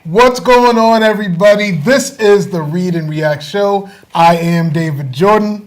What's going on, everybody? This is the Read and React Show. I am David Jordan.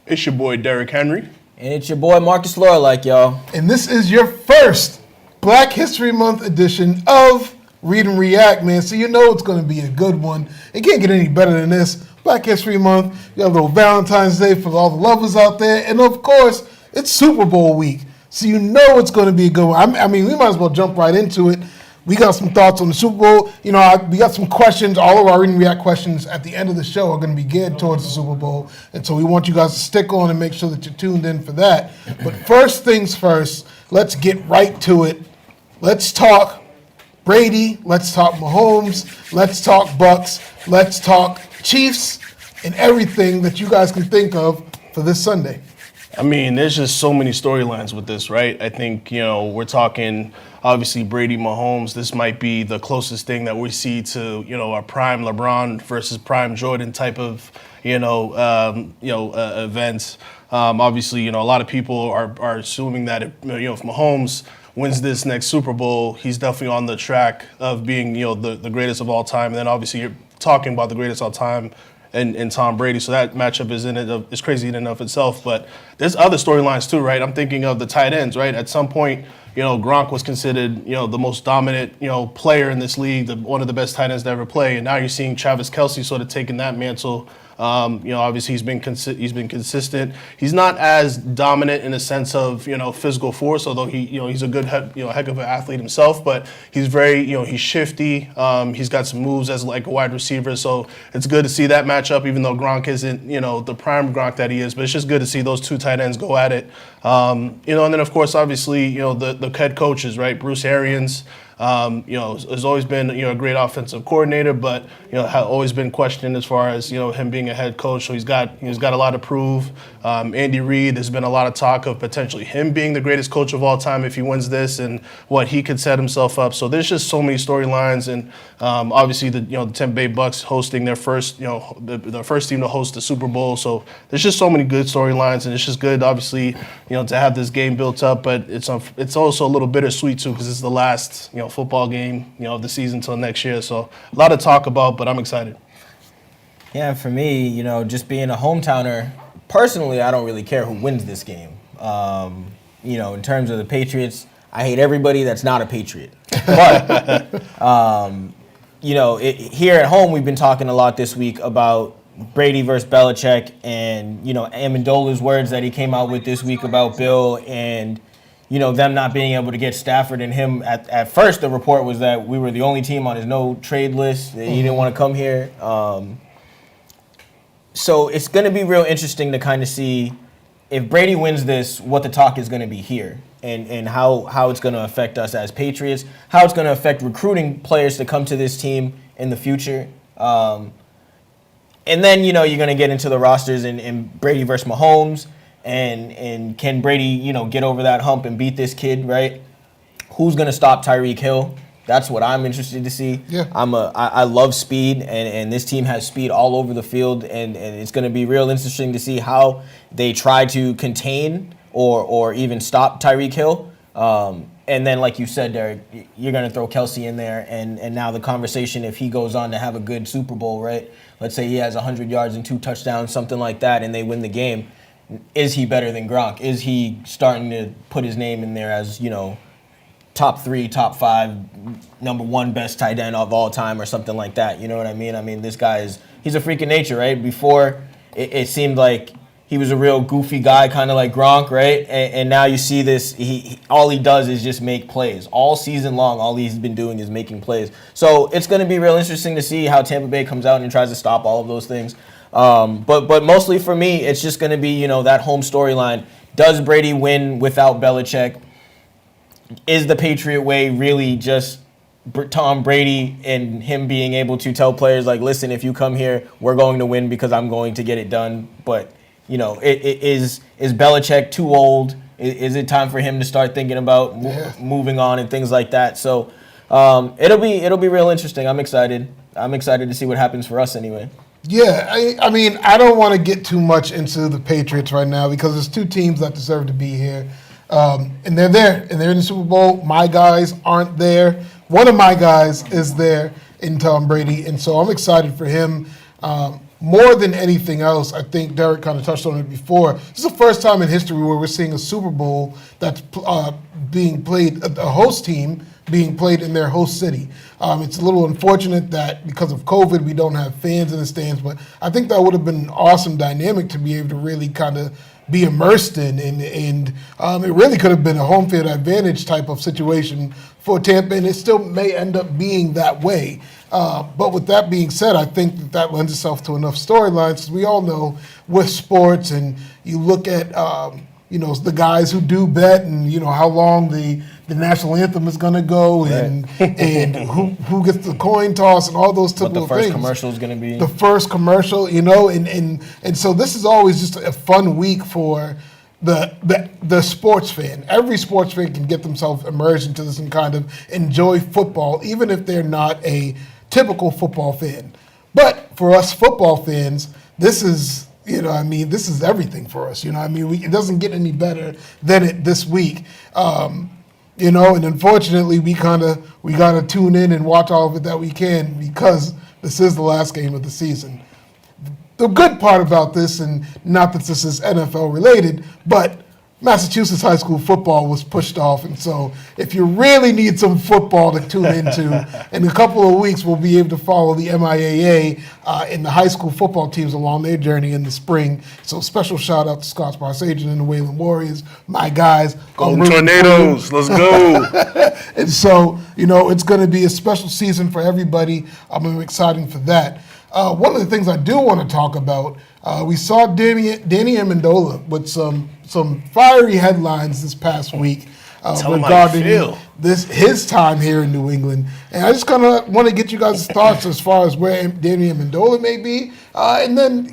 It's your boy, Derrick Henry. And it's your boy, Marcus Lorelike, y'all. And this is your first Black History Month edition of Read and React, man. So you know it's going to be a good one. It can't get any better than this. Black History Month. You have a little Valentine's Day for all the lovers out there. And, of course, it's Super Bowl week. So you know it's going to be a good one. I mean, we might as well jump right into it. We got some thoughts on the Super Bowl. You know, we got some questions. All of our Read and React questions at the end of the show are going to be geared towards the Super Bowl. And so we want you guys to stick on and make sure that you're tuned in for that. But first things first, let's get right to it. Let's talk Brady. Let's talk Mahomes. Let's talk Bucks. Let's talk Chiefs and everything that you guys can think of for this Sunday. I mean, there's just so many storylines with this, right? I think, we're talking, obviously, Brady Mahomes. This might be the closest thing that we see to, a prime LeBron versus prime Jordan type of, events. Obviously, a lot of people are assuming that, if Mahomes wins this next Super Bowl, he's definitely on the track of being, the greatest of all time. And then, obviously, you're talking about the greatest of all time and Tom Brady, so that matchup is crazy in and of itself. But there's other storylines too, right? I'm thinking of the tight ends, right? At some point, Gronk was considered, the most dominant, player in this league, one of the best tight ends to ever play, and now you're seeing Travis Kelce sort of taking that mantle. Obviously he's been consistent. He's not as dominant in the sense of physical force, although he's a good heck of an athlete himself. But he's very he's shifty. He's got some moves as like a wide receiver, so it's good to see that matchup. Even though Gronk isn't the prime Gronk that he is, but it's just good to see those two tight ends go at it. And then of course obviously the head coaches, right? Bruce Arians. Has always been a great offensive coordinator, but has always been questioned as far as him being a head coach. So he's got a lot to prove. Andy Reid, there's been a lot of talk of potentially him being the greatest coach of all time if he wins this, and what he could set himself up. So there's just so many storylines, and obviously the Tampa Bay Bucks hosting their first the first team to host the Super Bowl. So there's just so many good storylines, and it's just good obviously to have this game built up. But it's also a little bittersweet too because it's the last football game of the season until next year. So a lot to talk about, but I'm excited. Yeah, for me, just being a hometowner, personally, I don't really care who wins this game. In terms of the Patriots, I hate everybody that's not a Patriot. But, here at home, we've been talking a lot this week about Brady versus Belichick and, Amendola's words that he came out with this week about Bill and, them not being able to get Stafford and him. At first, the report was that we were the only team on his no-trade list. He didn't want to come here. So it's going to be real interesting to kind of see if Brady wins this, what the talk is going to be here and how it's going to affect us as Patriots, how it's going to affect recruiting players to come to this team in the future. And then, you're going to get into the rosters and Brady versus Mahomes. And can Brady, get over that hump and beat this kid, right? Who's going to stop Tyreek Hill? That's what I'm interested to see. Yeah. I love speed, and this team has speed all over the field, and it's going to be real interesting to see how they try to contain or even stop Tyreek Hill. And then, like you said, Derek, you're going to throw Kelce in there, and now the conversation, if he goes on to have a good Super Bowl, right? Let's say he has 100 yards and 2 touchdowns, something like that, and they win the game. Is he better than Gronk? Is he starting to put his name in there as, top 3, top 5, number 1 best tight end of all time or something like that? You know what I mean? I mean, this guy he's a freak of nature, right? Before, it seemed like he was a real goofy guy, kind of like Gronk, right? And now you see this, all he does is just make plays. All season long, all he's been doing is making plays. So it's going to be real interesting to see how Tampa Bay comes out and tries to stop all of those things. But mostly for me, it's just going to be, that home storyline. Does Brady win without Belichick? Is the Patriot way really just Tom Brady and him being able to tell players, like, listen, if you come here, we're going to win because I'm going to get it done? But, is Belichick too old? Is it time for him to start thinking about moving on and things like that? So it'll be real interesting. I'm excited. to see what happens for us anyway. Yeah, I mean, I don't want to get too much into the Patriots right now because there's two teams that deserve to be here. And they're there, and they're in the Super Bowl. My guys aren't there. One of my guys is there, in Tom Brady, and so I'm excited for him. More than anything else, I think Derek kind of touched on it before. This is the first time in history where we're seeing a Super Bowl that's being played, a host team being played in their host city. It's a little unfortunate that because of COVID, we don't have fans in the stands, but I think that would have been an awesome dynamic to be able to really kind of be immersed in, and it really could have been a home field advantage type of situation for Tampa, and it still may end up being that way. But with that being said, I think that lends itself to enough storylines. As we all know, with sports, and you look at the guys who do bet, and how long the national anthem is going to go, and who gets the coin toss, and all those typical things. What the first commercial is going to be. The first commercial, and so this is always just a fun week for the sports fan. Every sports fan can get themselves immersed into this and kind of enjoy football, even if they're not a typical football fan. But for us football fans, this is this is everything for us. It doesn't get any better than it this week. And unfortunately, we gotta tune in and watch all of it that we can, because this is the last game of the season. The good part about this, and not that this is NFL related, but Massachusetts high school football was pushed off, and so if you really need some football to tune into, in a couple of weeks we'll be able to follow the MIAA and the high school football teams along their journey in the spring. So special shout out to Scottsboro Sage and the Wayland Warriors, my guys. Golden Tornadoes, let's go. And so, it's going to be a special season for everybody. I'm excited for that. One of the things I do want to talk about, we saw Danny Amendola with some fiery headlines this past week regarding his time here in New England. And I just kind of want to get you guys' thoughts as far as where Danny Amendola may be. And then,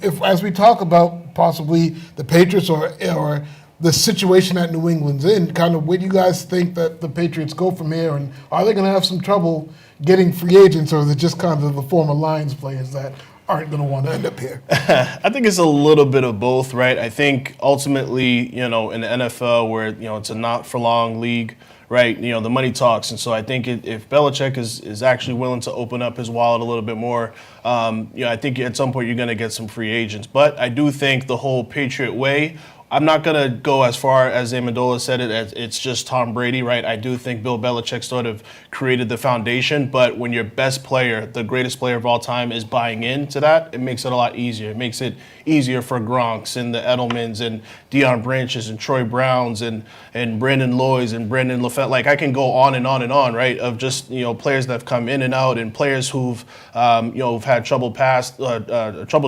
if as we talk about possibly the Patriots or the situation that New England's in, kind of where do you guys think that the Patriots go from here? And are they going to have some trouble getting free agents, or is it just kind of the former Lions players that aren't going to want to end up here? I think it's a little bit of both, right? I think ultimately, in the NFL, where it's a not-for-long league, right? The money talks, and so I think if Belichick is actually willing to open up his wallet a little bit more, I think at some point you're going to get some free agents. But I do think the whole Patriot way, I'm not going to go as far as Amendola said it, as it's just Tom Brady, right? I do think Bill Belichick sort of created the foundation, but when your best player, the greatest player of all time, is buying into that, it makes it a lot easier. It makes it easier for Gronks and the Edelmans and Deion Branches and Troy Browns and Brandon Lloyds and Brandon LaFette. Like, I can go on and on and on, right, of just, players that have come in and out, and players who've, who've had troubled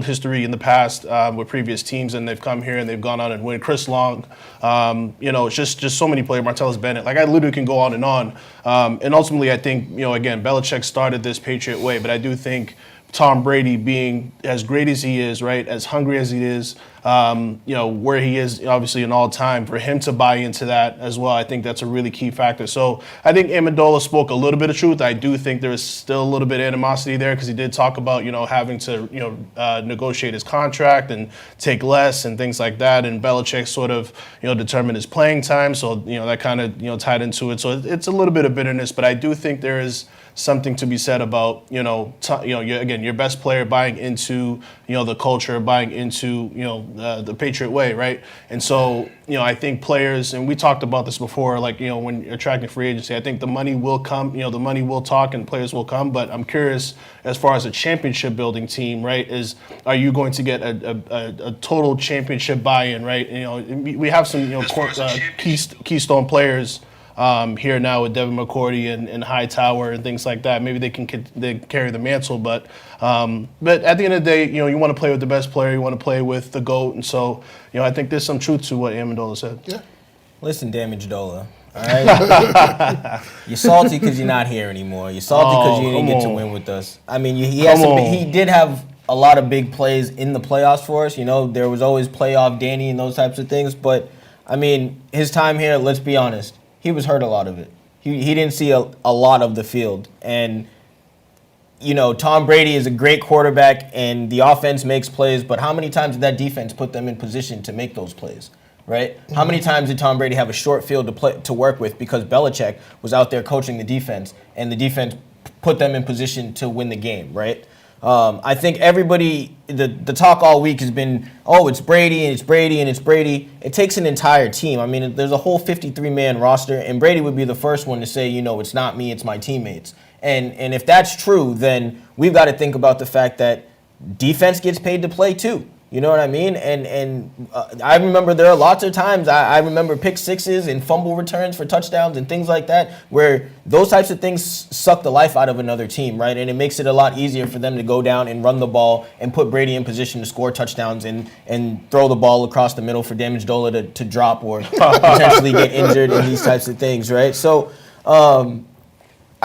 history in the past with previous teams, and they've come here and they've gone on and win. Chris Long, it's just so many players. Martellus Bennett, like I literally can go on. And ultimately, I think again, Belichick started this Patriot way, but I do think Tom Brady being as great as he is, right, as hungry as he is, where he is obviously in all time, for him to buy into that as well, I think that's a really key factor. So I think Amendola spoke a little bit of truth. I do think there is still a little bit of animosity there, because he did talk about, having to, negotiate his contract and take less and things like that. And Belichick sort of, determined his playing time. So, that kind of, tied into it. So it's a little bit of bitterness, but I do think there is something to be said about, your best player buying into, the culture, buying into, the Patriot way, right? And so, I think players, and we talked about this before, like, when you're attracting free agency, I think the money will come, the money will talk and players will come, but I'm curious as far as a championship building team, right, are you going to get a total championship buy-in, right? We have some, keystone players here now with Devin McCourty and Hightower and things like that. Maybe they carry the mantle, but at the end of the day, you want to play with the best player, you want to play with the GOAT, and so I think there's some truth to what Amendola said. Yeah. Listen, Damage Dola, all right? You're salty because you're not here anymore. You're salty because you didn't get to win with us. I mean, he did have a lot of big plays in the playoffs for us. There was always playoff Danny and those types of things, but I mean, his time here, let's be honest, he was hurt a lot of it. He didn't see a lot of the field. And, Tom Brady is a great quarterback, and the offense makes plays, but how many times did that defense put them in position to make those plays, right? Mm-hmm. How many times did Tom Brady have a short field to work with because Belichick was out there coaching the defense, and the defense put them in position to win the game, right? I think everybody, the talk all week has been, oh, it's Brady and it's Brady and it's Brady. It takes an entire team. I mean, there's a whole 53-man roster, and Brady would be the first one to say, it's not me, it's my teammates. And if that's true, then we've got to think about the fact that defense gets paid to play too. You know what I mean? And I remember there are lots of times I remember pick sixes and fumble returns for touchdowns and things like that, where those types of things suck the life out of another team, right? And it makes it a lot easier for them to go down and run the ball and put Brady in position to score touchdowns and throw the ball across the middle for Dola to drop or potentially get injured and these types of things, right? So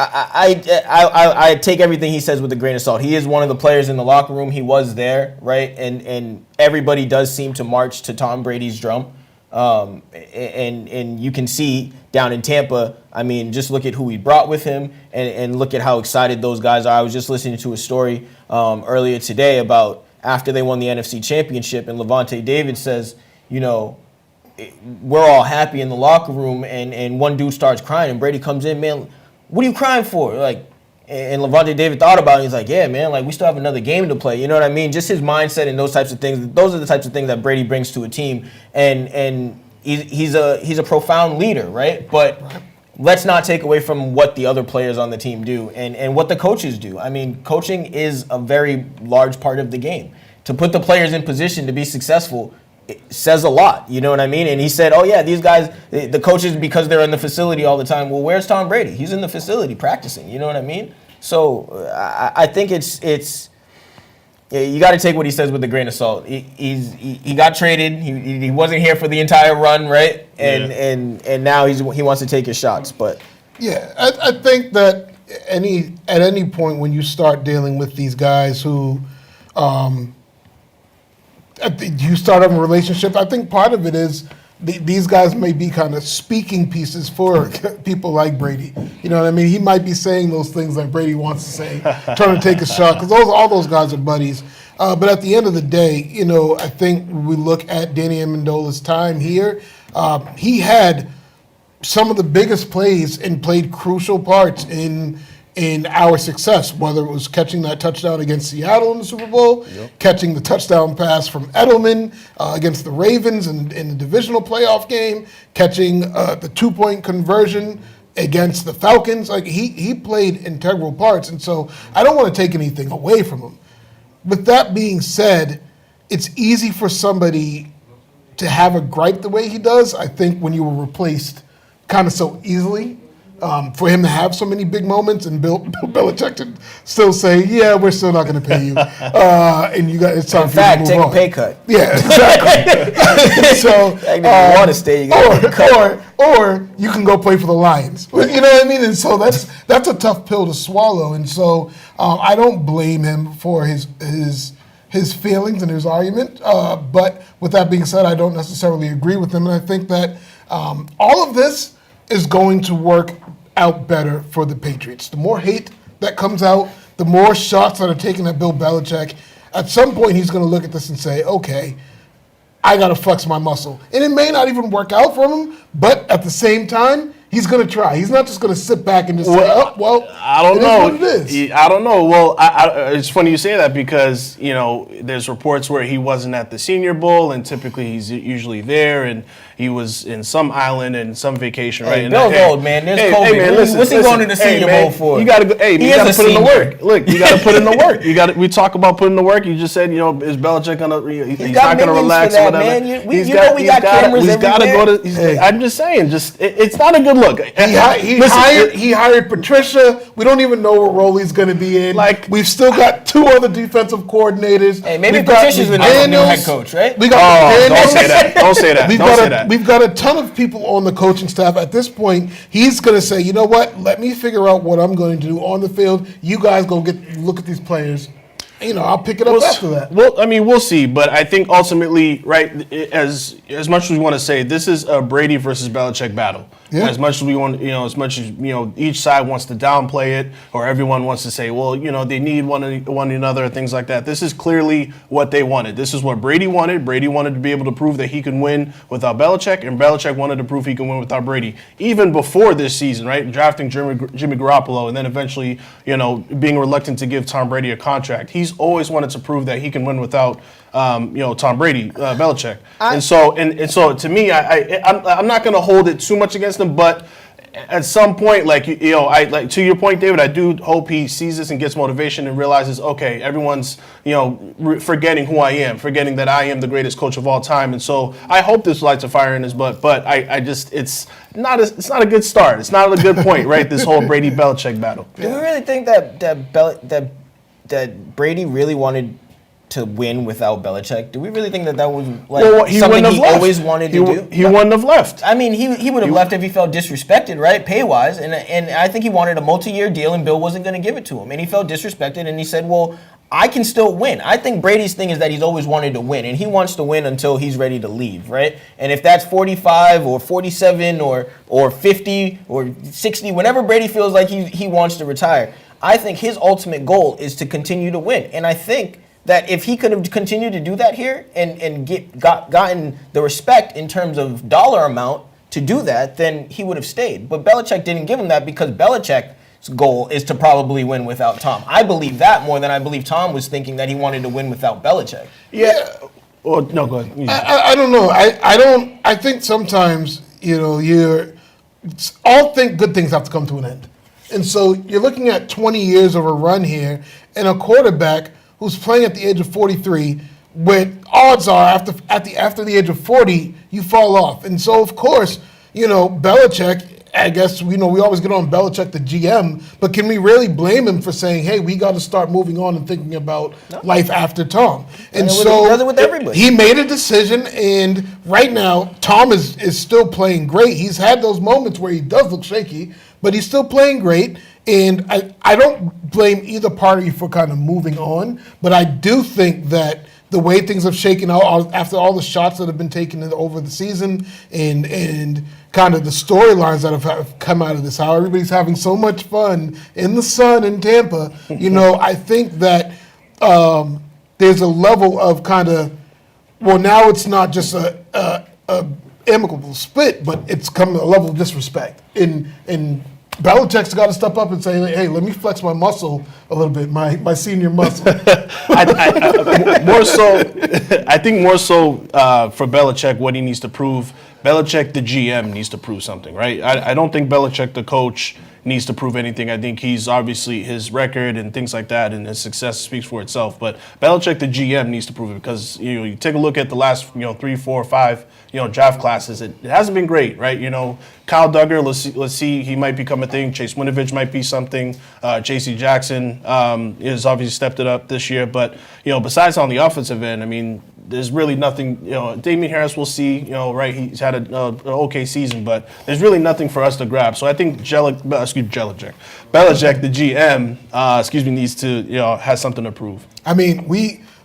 I take everything he says with a grain of salt. He is one of the players in the locker room. He was there, right? And everybody does seem to march to Tom Brady's drum. And you can see down in Tampa, I mean, just look at who he brought with him and look at how excited those guys are. I was just listening to a story earlier today about after they won the NFC Championship, and Levante David says, we're all happy in the locker room, and one dude starts crying, and Brady comes in, man, what are you crying for? And Levante David thought about it. He's like, yeah, man, we still have another game to play. You know what I mean? Just his mindset and those types of things. Those are the types of things that Brady brings to a team. And he's a profound leader, right? But let's not take away from what the other players on the team do and what the coaches do. I mean, coaching is a very large part of the game. To put the players in position to be successful, it says a lot, you know what I mean? And he said, oh yeah, these guys, the coaches, because they're in the facility all the time. Well, where's Tom Brady? He's in the facility practicing, you know what I mean? So I think it's you got to take what he says with a grain of salt. He got traded. He wasn't here for the entire run, right? And now he wants to take his shots. But yeah, I think that at any point when you start dealing with these guys who you start having a relationship, I think part of it is these guys may be kind of speaking pieces for people like Brady. You know what I mean? He might be saying those things like Brady wants to say, trying to take a shot, because all those guys are buddies. But at the end of the day, I think when we look at Danny Amendola's time here, he had some of the biggest plays and played crucial parts in our success, whether it was catching that touchdown against Seattle in the Super Bowl, catching the touchdown pass from Edelman against the Ravens in the divisional playoff game, catching the 2-point conversion against the Falcons. He played integral parts, and so I don't want to take anything away from him. With that being said, it's easy for somebody to have a gripe the way he does. I think when you were replaced kind of so easily, for him to have so many big moments and Bill Belichick to still say, yeah, we're still not going to pay you. And you got it's time for you to move take on. a pay cut. Yeah, exactly. So, If you want to stay, you got to take a cut. or you can go play for the Lions. You know what I mean? And so that's a tough pill to swallow. And so I don't blame him for his feelings and his argument. But with that being said, I don't necessarily agree with him. And I think that all of this is going to work out better for the Patriots. The more hate that comes out, the more shots that are taken at Bill Belichick, at some point he's going to look at this and say, okay, I got to flex my muscle. And it may not even work out for him, but at the same time, he's going to try. He's not just going to sit back and just say, oh, well, I don't it know. is what it is. I don't know. Well, it's funny you say that because, there's reports where he wasn't at the Senior Bowl, and typically he's usually there, and he was in some island and some vacation, right? Hey, Bill's old, man. There's COVID. Hey, man, What's he going to the Senior Bowl for? You got to go. Hey, you got to put in the work. Look, you got to put in the work. We talk about putting the work. You just said, is Belichick gonna? He's not gonna relax or whatever. Man. We got cameras everywhere. I'm just saying, it's not a good look. He hired Patricia. We don't even know what role he's going to be in. We've still got 2 other defensive coordinators. Hey, maybe Patricia's the new head coach, right? We got don't say that. Don't say that. We've got a ton of people on the coaching staff. At this point, he's going to say, you know what? Let me figure out what I'm going to do on the field. You guys go look at these players. I'll pick it up after that. Well, I mean, we'll see, but I think ultimately, right, as much as we want to say, this is a Brady versus Belichick battle. Yeah. As much as we want, as much as each side wants to downplay it, or everyone wants to say, well, they need one another, things like that. This is clearly what they wanted. This is what Brady wanted. Brady wanted to be able to prove that he can win without Belichick, and Belichick wanted to prove he can win without Brady. Even before this season, right, drafting Jimmy Garoppolo, and then eventually, being reluctant to give Tom Brady a contract. He's always wanted to prove that he can win without, Tom Brady, Belichick. And so to me, I'm not going to hold it too much against him, but at some point, to your point, David, I do hope he sees this and gets motivation and realizes, okay, everyone's, forgetting who I am, forgetting that I am the greatest coach of all time. And so I hope this lights a fire in his butt, but it's not a good start. It's not a good point, right? This whole Brady Belichick battle. Do we really think that Brady really wanted to win without Belichick? Do we really think that was something he always wanted to do? He wouldn't have left. I mean, he would have left if he felt disrespected, right, pay-wise. And I think he wanted a multi-year deal, and Bill wasn't going to give it to him. And he felt disrespected, and he said, well, I can still win. I think Brady's thing is that he's always wanted to win, and he wants to win until he's ready to leave, right? And if that's 45 or 47 or 50 or 60, whenever Brady feels like he wants to retire, I think his ultimate goal is to continue to win. And I think that if he could have continued to do that here and gotten the respect in terms of dollar amount to do that, then he would have stayed. But Belichick didn't give him that because Belichick's goal is to probably win without Tom. I believe that more than I believe Tom was thinking that he wanted to win without Belichick. Yeah. Well, no, go ahead. I don't know. I think sometimes, good things have to come to an end. And so you're looking at 20 years of a run here and a quarterback who's playing at the age of 43, with odds are after the age of 40, you fall off. And so, of course, Belichick, I guess, we always get on Belichick, the GM, but can we really blame him for saying, hey, we got to start moving on and thinking about life after Tom? And so with everybody. He made a decision, and right now, Tom is still playing great. He's had those moments where he does look shaky, but he's still playing great. And I don't blame either party for kind of moving on, but I do think that the way things have shaken out after all the shots that have been taken over the season and kind of the storylines that have come out of this, how everybody's having so much fun in the sun in Tampa, I think that there's a level of kind of, well, now it's not just a amicable split, but it's come to a level of disrespect. And Belichick's got to step up and say, hey, let me flex my muscle a little bit, my senior muscle. I think more so for Belichick, what he needs to prove, Belichick, the GM, needs to prove something, right? I don't think Belichick, the coach, needs to prove anything. I think he's obviously, his record and things like that and his success speaks for itself. But Belichick, the GM, needs to prove it because, you take a look at the last, 3, 4, 5, draft classes. It hasn't been great, right? Kyle Duggar, let's see, he might become a thing. Chase Winovich might be something. J.C. Jackson has obviously stepped it up this year. But, besides on the offensive end, I mean, there's really nothing, Damian Harris, we'll see, right, he's had an okay season, but there's really nothing for us to grab. So I think Belichick, the GM, needs to, has something to prove. I mean,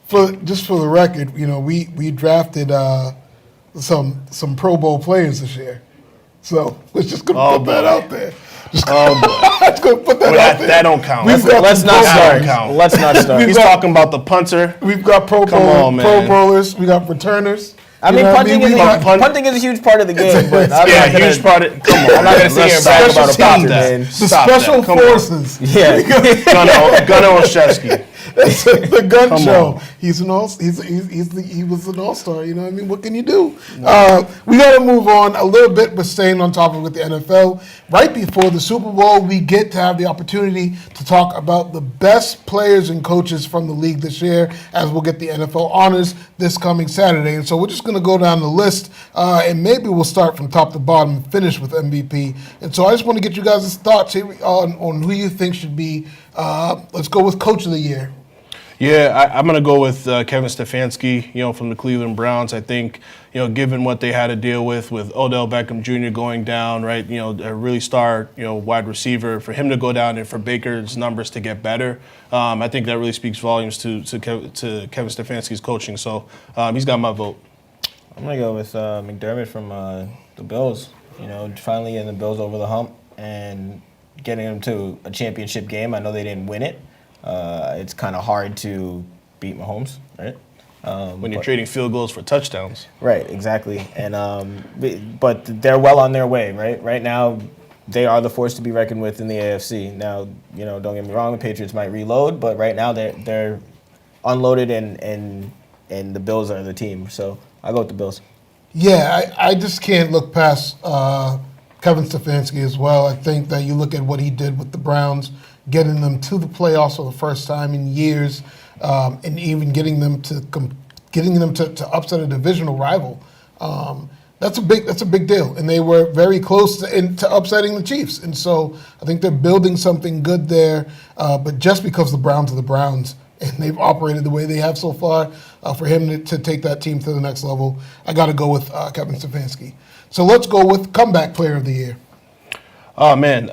for the record, we drafted some Pro Bowl players this year. So let's just put that out there. Just gonna put that out there. That don't count. Let's not start. He's talking about the punter. We've got Pro Bowlers. We got returners. I mean, punting is a huge part of the game, but huge part of. Come on, I'm not going to sit here and brag about a punter, man. The special forces. Yeah. Gunnar Olszewski. The gun show. He was an all-star. You know what I mean? What can you do? We got to move on a little bit, but staying on topic with the NFL. Right before the Super Bowl, we get to have the opportunity to talk about the best players and coaches from the league this year, as we'll get the NFL honors this coming Saturday. And so we're just going to go down the list, and maybe we'll start from top to bottom and finish with MVP. And so I just want to get you guys' thoughts here on who you think should be. Let's go with Coach of the Year. Yeah, I'm going to go with Kevin Stefanski, from the Cleveland Browns. I think, given what they had to deal with Odell Beckham Jr. going down, right, a really star, wide receiver, for him to go down and for Baker's numbers to get better, I think that really speaks volumes to Kevin Stefanski's coaching. So he's got my vote. I'm going to go with McDermott from the Bills. Finally getting the Bills over the hump and getting them to a championship game. I know they didn't win it. It's kind of hard to beat Mahomes, right? When you're trading field goals for touchdowns. Right, exactly. And but they're well on their way, right? Right now, they are the force to be reckoned with in the AFC. Now, don't get me wrong, the Patriots might reload, but right now they're unloaded and the Bills are the team. So I go with the Bills. Yeah, I just can't look past Kevin Stefanski as well. I think that you look at what he did with the Browns, getting them to the playoffs for the first time in years, and even getting them to upset a divisional rival. That's a big deal, and they were very close to upsetting the Chiefs. And so I think they're building something good there. But just because the Browns are the Browns, and they've operated the way they have so far, for him to take that team to the next level, I got to go with Kevin Stefanski. So let's go with comeback player of the year. Oh, man.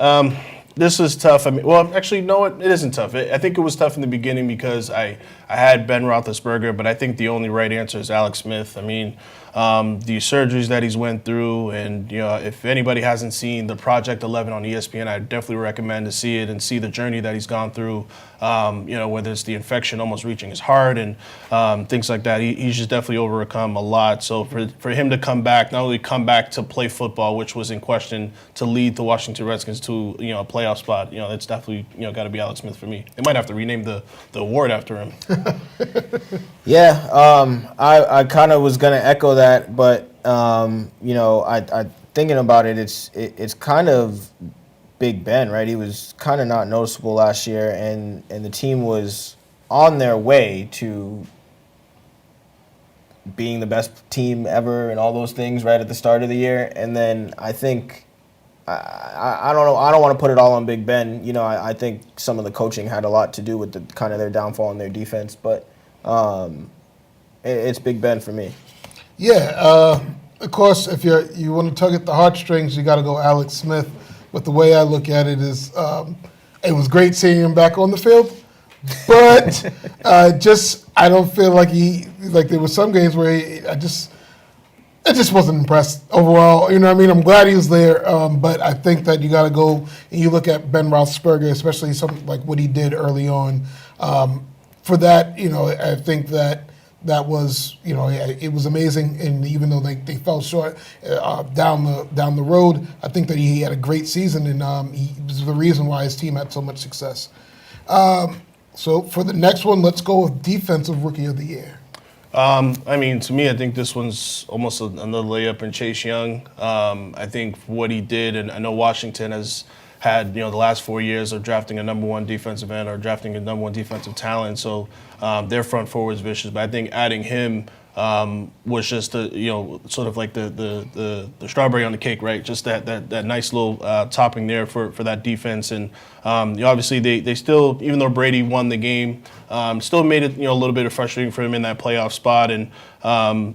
This is tough. I mean, well, actually, no, it isn't tough. I think it was tough in the beginning because I had Ben Roethlisberger, but I think the only right answer is Alex Smith. I mean, the surgeries that he's went through, and if anybody hasn't seen the Project 11 on ESPN, I definitely recommend to see it and see the journey that he's gone through. Whether it's the infection almost reaching his heart and things like that, he's just definitely overcome a lot. So for him to come back, not only come back to play football, which was in question, to lead the Washington Redskins to a playoff spot, it's definitely got to be Alex Smith for me. They might have to rename the award after him. Yeah, I kind of was gonna echo that, but I thinking about it, it's kind of Big Ben, right? He was kind of not noticeable last year, and the team was on their way to being the best team ever and all those things right at the start of the year. And then I think I don't know. I don't want to put it all on Big Ben. I think some of the coaching had a lot to do with the kind of their downfall in their defense, but it's Big Ben for me. Yeah, of course, if you want to tug at the heartstrings, you got to go Alex Smith. But the way I look at it is, it was great seeing him back on the field, but I don't feel like there were some games where I just wasn't impressed overall. You know what I mean? I'm glad he was there, but I think that you got to go and you look at Ben Roethlisberger, especially something like what he did early on. For that, I think that was, it was amazing. And even though they fell short down the road, I think that he had a great season, and he was the reason why his team had so much success. So for the next one, let's go with Defensive Rookie of the Year. To me, I think this one's almost another layup in Chase Young. I think what he did, and I know Washington has had the last 4 years of drafting a number one defensive end or drafting a number one defensive talent, so their front four was vicious. But I think adding him was just sort of like the strawberry on the cake, right? Just that nice little topping there for that defense. And obviously they still, even though Brady won the game, still made it a little bit frustrating for him in that playoff spot. And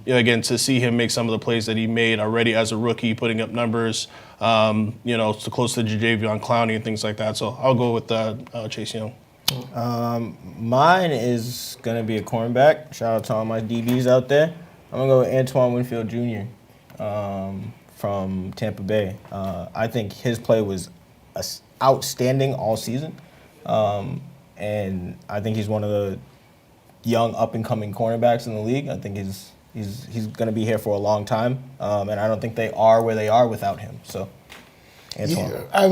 again, to see him make some of the plays that he made already as a rookie, putting up numbers, so close to Jadeveon Clowney and things like that. So I'll go with Chase Young. Mine is going to be a cornerback. Shout out to all my DBs out there. I'm going to go with Antoine Winfield Jr. From Tampa Bay. I think his play was outstanding all season. And I think he's one of the young up-and-coming cornerbacks in the league. I think he's going to be here for a long time. And I don't think they are where they are without him. So, Antoine. Yeah, I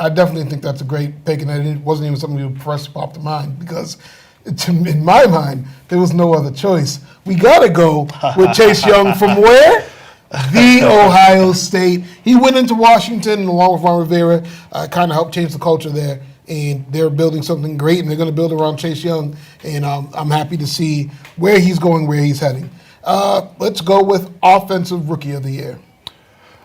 definitely think that's a great pick, and it wasn't even something that first popped to mind because, in my mind, there was no other choice. We got to go with Chase Young from where? The Ohio State. He went into Washington along with Ron Rivera, kind of helped change the culture there, and they're building something great, and they're going to build around Chase Young, and I'm happy to see where he's going, where he's heading. Let's go with Offensive Rookie of the Year.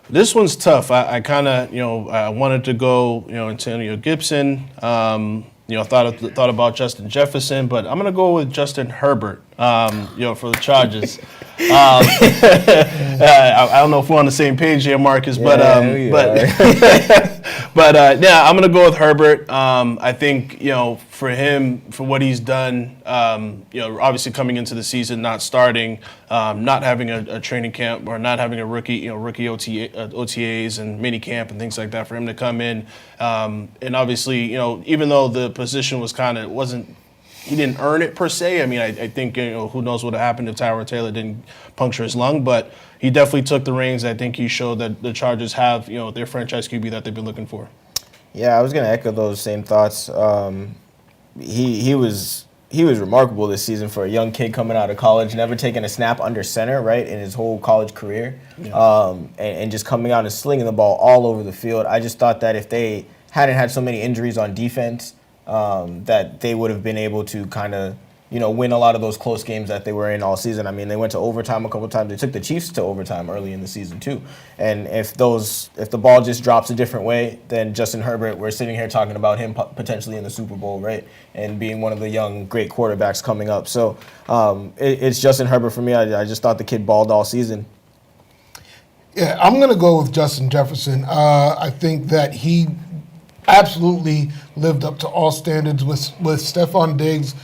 This one's tough. I kind of, I wanted to go, Antonio Gibson. Thought about Justin Jefferson, but I'm going to go with Justin Herbert. For the Chargers. I don't know if we're on the same page here, Marcus, but yeah, I'm gonna go with Herbert. I think for him, for what he's done, obviously coming into the season, not starting, not having a training camp or not having a rookie OTAs and mini camp and things like that, for him to come in, and obviously even though the position wasn't. He didn't earn it per se. I mean, I think who knows what would have happened if Tyrod Taylor didn't puncture his lung, but he definitely took the reins. I think he showed that the Chargers have their franchise QB that they've been looking for. Yeah, I was gonna echo those same thoughts. He was remarkable this season for a young kid coming out of college, never taking a snap under center, right, in his whole college career, and just coming out and slinging the ball all over the field. I just thought that if they hadn't had so many injuries on defense, that they would have been able to kind of, win a lot of those close games that they were in all season. I mean, they went to overtime a couple of times. They took the Chiefs to overtime early in the season too. And if the ball just drops a different way, then Justin Herbert, we're sitting here talking about him potentially in the Super Bowl, right? And being one of the young great quarterbacks coming up. So it's Justin Herbert for me. I just thought the kid balled all season. Yeah, I'm going to go with Justin Jefferson. I think that he absolutely lived up to all standards with Stephon Diggs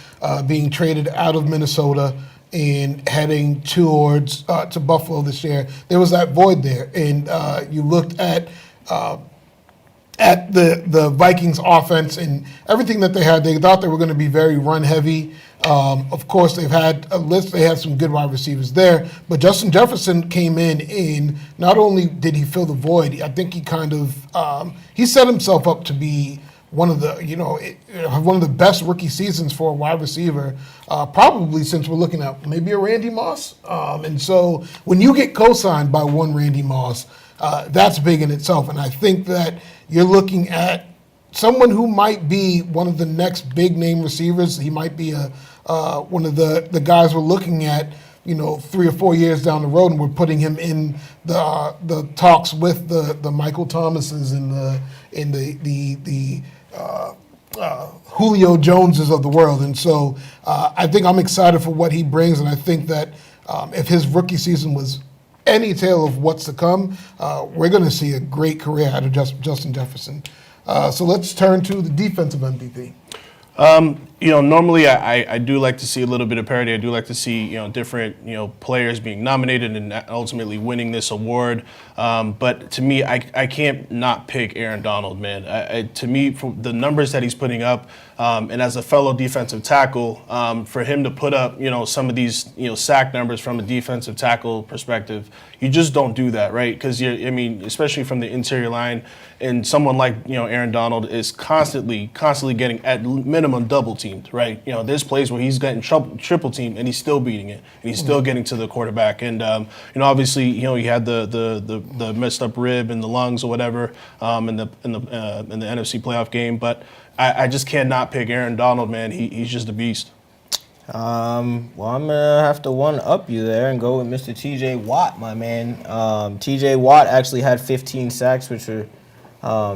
being traded out of Minnesota and heading towards to Buffalo this year. There was that void there, and you looked at the Vikings offense and everything that they had. They thought they were going to be very run heavy. Of course, they've had a list. They had some good wide receivers there, but Justin Jefferson came in, and not only did he fill the void, I think he kind of he set himself up to be one of the one of the best rookie seasons for a wide receiver, probably since we're looking at maybe a Randy Moss. And so when you get co-signed by one Randy Moss, that's big in itself. And I think that you're looking at someone who might be one of the next big name receivers. He might be one of the guys we're looking at, 3 or 4 years down the road, and we're putting him in the talks with the Michael Thomases and the Julio Joneses of the world. And so I think I'm excited for what he brings, and I think that if his rookie season was any tale of what's to come, we're going to see a great career out of Justin Jefferson. So let's turn to the defensive MVP. Normally I do like to see a little bit of parity. I do like to see, different, players being nominated and ultimately winning this award. But to me, I can't not pick Aaron Donald, man. To me, for the numbers that he's putting up, and as a fellow defensive tackle, for him to put up, some of these, sack numbers from a defensive tackle perspective, you just don't do that, right? Because especially from the interior line, and someone like, Aaron Donald is constantly getting at minimum double teamed, right? There's plays where he's getting triple teamed and he's still beating it, and he's still getting to the quarterback. And obviously, he had the messed up rib and the lungs or whatever in the NFC playoff game. But I just cannot pick Aaron Donald, man. He's just a beast. Well, I'm gonna have to one up you there and go with Mr. T.J. Watt, my man. T.J. Watt actually had 15 sacks, which are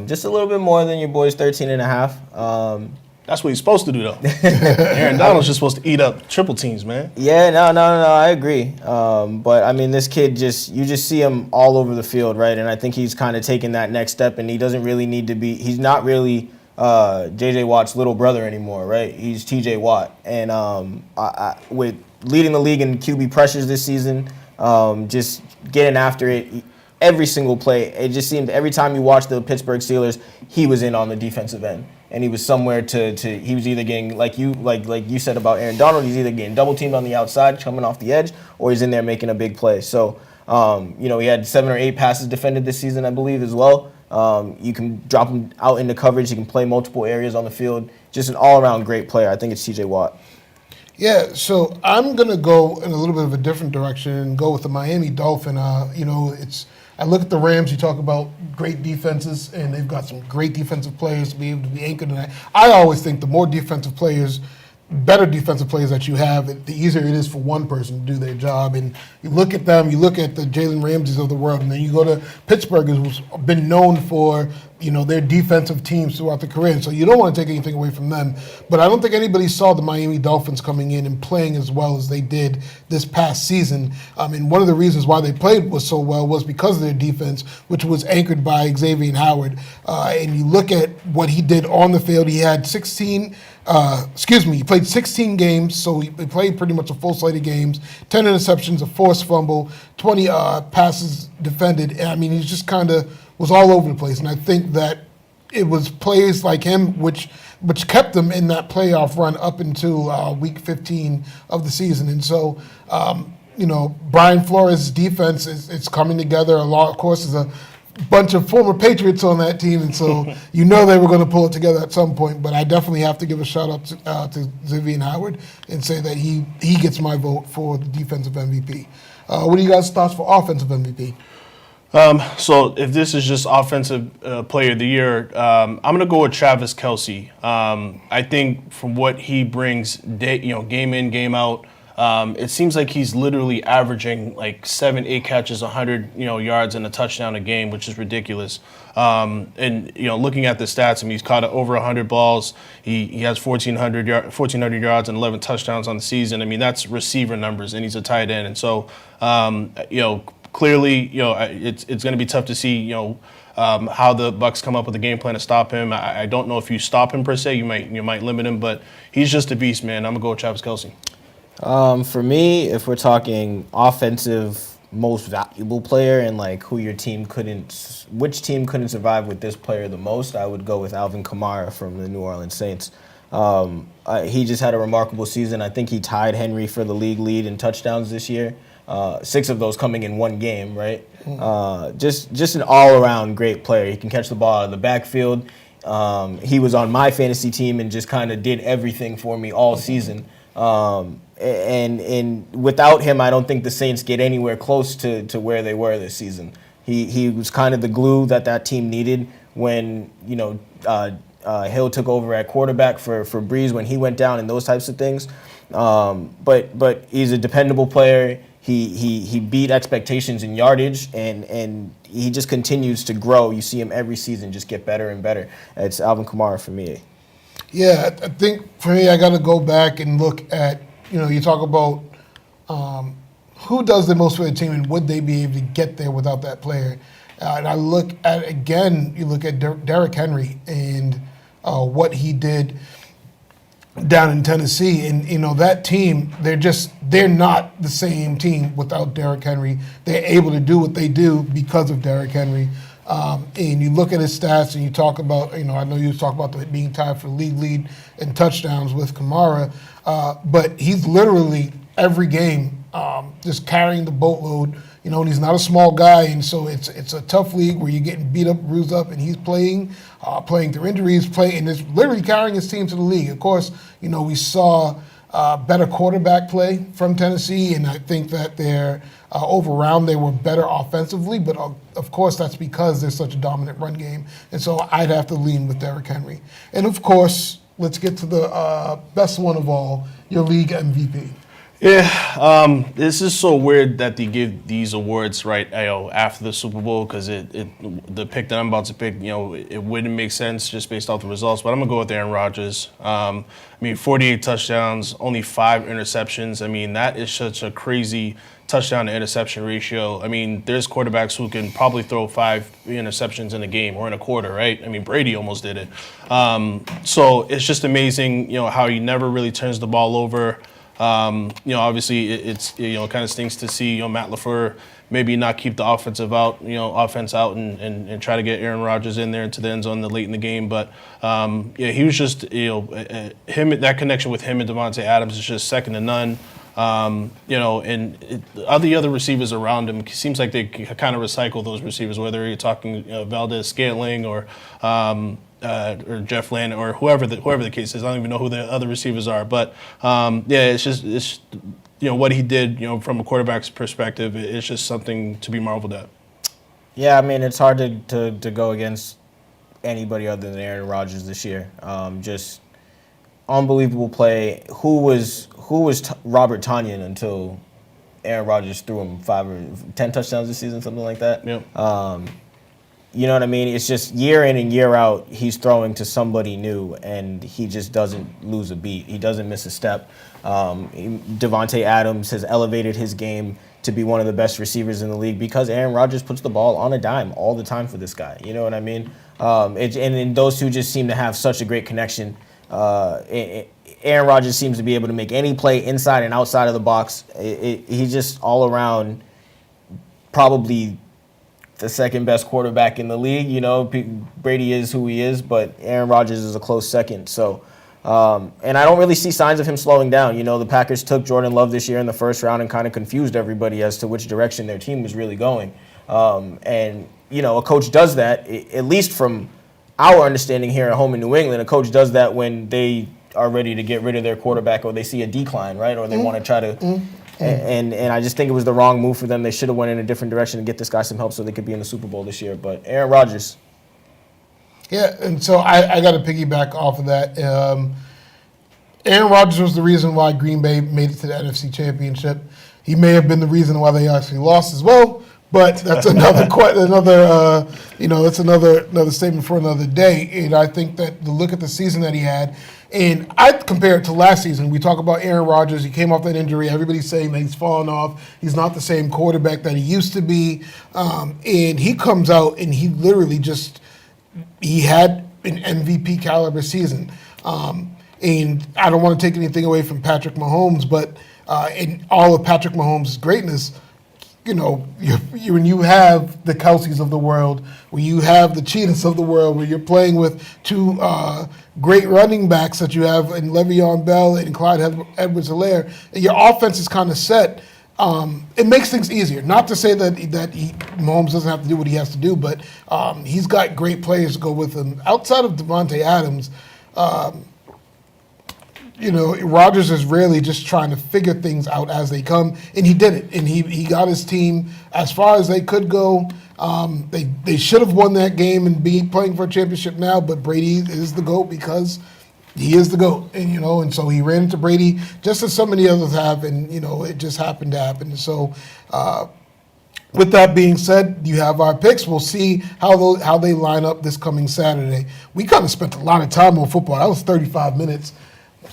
just a little bit more than your boy's 13 and a half. That's what he's supposed to do, though. Aaron Donald's just supposed to eat up triple teams, man. Yeah, no, I agree. But, I mean, this kid you just see him all over the field, right? And I think he's kind of taken that next step, and he doesn't really need to be – he's not really J.J. Watt's little brother anymore, right? He's T.J. Watt. And with leading the league in QB pressures this season, just getting after it – every single play, it just seemed every time you watch the Pittsburgh Steelers, he was in on the defensive end, and he was somewhere he was either getting like you said about Aaron Donald, he's either getting double teamed on the outside, coming off the edge, or he's in there making a big play. So, he had 7 or 8 passes defended this season, I believe, as well. You can drop him out into coverage. He can play multiple areas on the field. Just an all-around great player. I think it's T.J. Watt. Yeah, so I'm going to go in a little bit of a different direction and go with the Miami Dolphin. I look at the Rams, you talk about great defenses, and they've got some great defensive players to be able to be anchored in that. I always think the more defensive players better defensive players that you have, the easier it is for one person to do their job. And you look at them, you look at the Jalen Ramseys of the world, and then you go to Pittsburgh, who's been known for their defensive teams throughout the career. And so you don't want to take anything away from them. But I don't think anybody saw the Miami Dolphins coming in and playing as well as they did this past season. And one of the reasons why they played was so well was because of their defense, which was anchored by Xavier Howard. And you look at what he did on the field. He had he played 16 games, so he played pretty much a full slate of games, 10 interceptions, a forced fumble, 20 passes defended. I mean, he just kind of was all over the place. And I think that it was plays like him which kept them in that playoff run up until week 15 of the season. And so, Brian Flores' defense is coming together. Of course, there's a bunch of former Patriots on that team, and so they were going to pull it together at some point. But I definitely have to give a shout out to Xavier Howard and say that he gets my vote for the defensive MVP. What are you guys' thoughts for offensive MVP? So if this is just offensive player of the year, I'm going to go with Travis Kelce. I think from what he brings, game in, game out, it seems like he's literally averaging like 7-8 catches, 100 yards and a touchdown a game, which is ridiculous. And looking at the stats, I mean, he's caught over 100 balls. He has 1,400 yards and 11 touchdowns on the season. I mean, that's receiver numbers, and he's a tight end. And so, clearly, it's going to be tough to see, how the Bucs come up with a game plan to stop him. I don't know if you stop him per se. You might limit him, but he's just a beast, man. I'm gonna go with Travis Kelce. For me, if we're talking offensive most valuable player and like which team couldn't survive with this player the most, I would go with Alvin Kamara from the New Orleans Saints. He just had a remarkable season. I think he tied Henry for the league lead in touchdowns this year. 6 of those coming in one game, right? Just an all-around great player. He can catch the ball out of the backfield. He was on my fantasy team and just kind of did everything for me all season. And without him, I don't think the Saints get anywhere close to where they were this season. He was kind of the glue that team needed when Hill took over at quarterback for Breeze when he went down and those types of things. But he's a dependable player. He beat expectations in yardage, and he just continues to grow. You see him every season just get better and better. It's Alvin Kamara for me. Yeah, I think for me, I got to go back and look at, you talk about who does the most for the team and would they be able to get there without that player. And I look at, again, you look at Derrick Henry and what he did down in Tennessee, and that team, they're not the same team without Derrick Henry. They're able to do what they do because of Derrick Henry. And you look at his stats, and you talk about, I know you talk about being tied for the league lead in touchdowns with Kamara, but he's literally every game just carrying the boatload. And he's not a small guy, and so it's a tough league where you're getting beat up, bruised up, and he's playing through injuries, and is literally carrying his team to the league. Of course, we saw better quarterback play from Tennessee, and I think that they're overall they were better offensively, but of course that's because there's such a dominant run game, and so I'd have to lean with Derrick Henry. And of course, let's get to the best one of all, your league MVP. Yeah, this is so weird that they give these awards right after the Super Bowl, because the pick that I'm about to pick, it wouldn't make sense just based off the results. But I'm gonna go with Aaron Rodgers. 48 touchdowns, only 5 interceptions. I mean, that is such a crazy touchdown to interception ratio. I mean, there's quarterbacks who can probably throw 5 interceptions in a game or in a quarter, right? I mean, Brady almost did it. So it's just amazing, how he never really turns the ball over. Obviously it's kind of stinks to see Matt LaFleur maybe not keep the offense out and try to get Aaron Rodgers in there into the end zone late in the game. But he was just that connection with him and Devontae Adams is just second to none. And all the other receivers around him, it seems like they kind of recycle those receivers, whether you're talking Valdez Scantling or Jeff Land or whoever the case is. I don't even know who the other receivers are, but it's what he did from a quarterback's perspective. It's just something to be marveled at. Yeah, I mean, it's hard to go against anybody other than Aaron Rodgers this year. unbelievable play. Who was Robert Tonyan until Aaron Rodgers threw him 5 or 10 touchdowns this season, something like that? Yep. You know what I mean? It's just year in and year out, he's throwing to somebody new, and he just doesn't lose a beat. He doesn't miss a step. Devontae Adams has elevated his game to be one of the best receivers in the league because Aaron Rodgers puts the ball on a dime all the time for this guy. You know what I mean? And those two just seem to have such a great connection. Aaron Rodgers seems to be able to make any play inside and outside of the box. He's just all around probably the second best quarterback in the league. You know, Brady is who he is, but Aaron Rodgers is a close second. So, and I don't really see signs of him slowing down. You know, the Packers took Jordan Love this year in the first round and kind of confused everybody as to which direction their team was really going. And, you know, a coach does that, at least from our understanding here at home in New England, a coach does that when they are ready to get rid of their quarterback or they see a decline, right? Or they want to try to... And I just think it was the wrong move for them. They should have went in a different direction and get this guy some help so they could be in the Super Bowl this year. But Aaron Rodgers. Yeah, and so I got to piggyback off of that. Aaron Rodgers was the reason why Green Bay made it to the NFC Championship. He may have been the reason why they actually lost as well, but that's another that's another statement for another day. And I think that the look at the season that he had, and I compare it to last season. We talk about Aaron Rodgers. He came off that injury. Everybody's saying that he's fallen off. He's not the same quarterback that he used to be. And he comes out and he literally he had an MVP caliber season. And I don't want to take anything away from Patrick Mahomes, but in all of Patrick Mahomes' greatness, you know, when you have the Kelseys of the world, when you have the Cheetahs of the world, where you're playing with two great running backs that you have in Le'Veon Bell and Clyde Edwards-Helaire, and your offense is kind of set, it makes things easier. Not to say that Mahomes doesn't have to do what he has to do, but he's got great players to go with him. Outside of Devontae Adams, you know, Rodgers is really just trying to figure things out as they come, and he did it. And he got his team as far as they could go. They should have won that game and be playing for a championship now, but Brady is the GOAT because he is the GOAT. And, you know, and so he ran into Brady just as so many others have, and, you know, it just happened to happen. So with that being said, you have our picks. We'll see how they line up this coming Saturday. We kind of spent a lot of time on football. That was 35 minutes.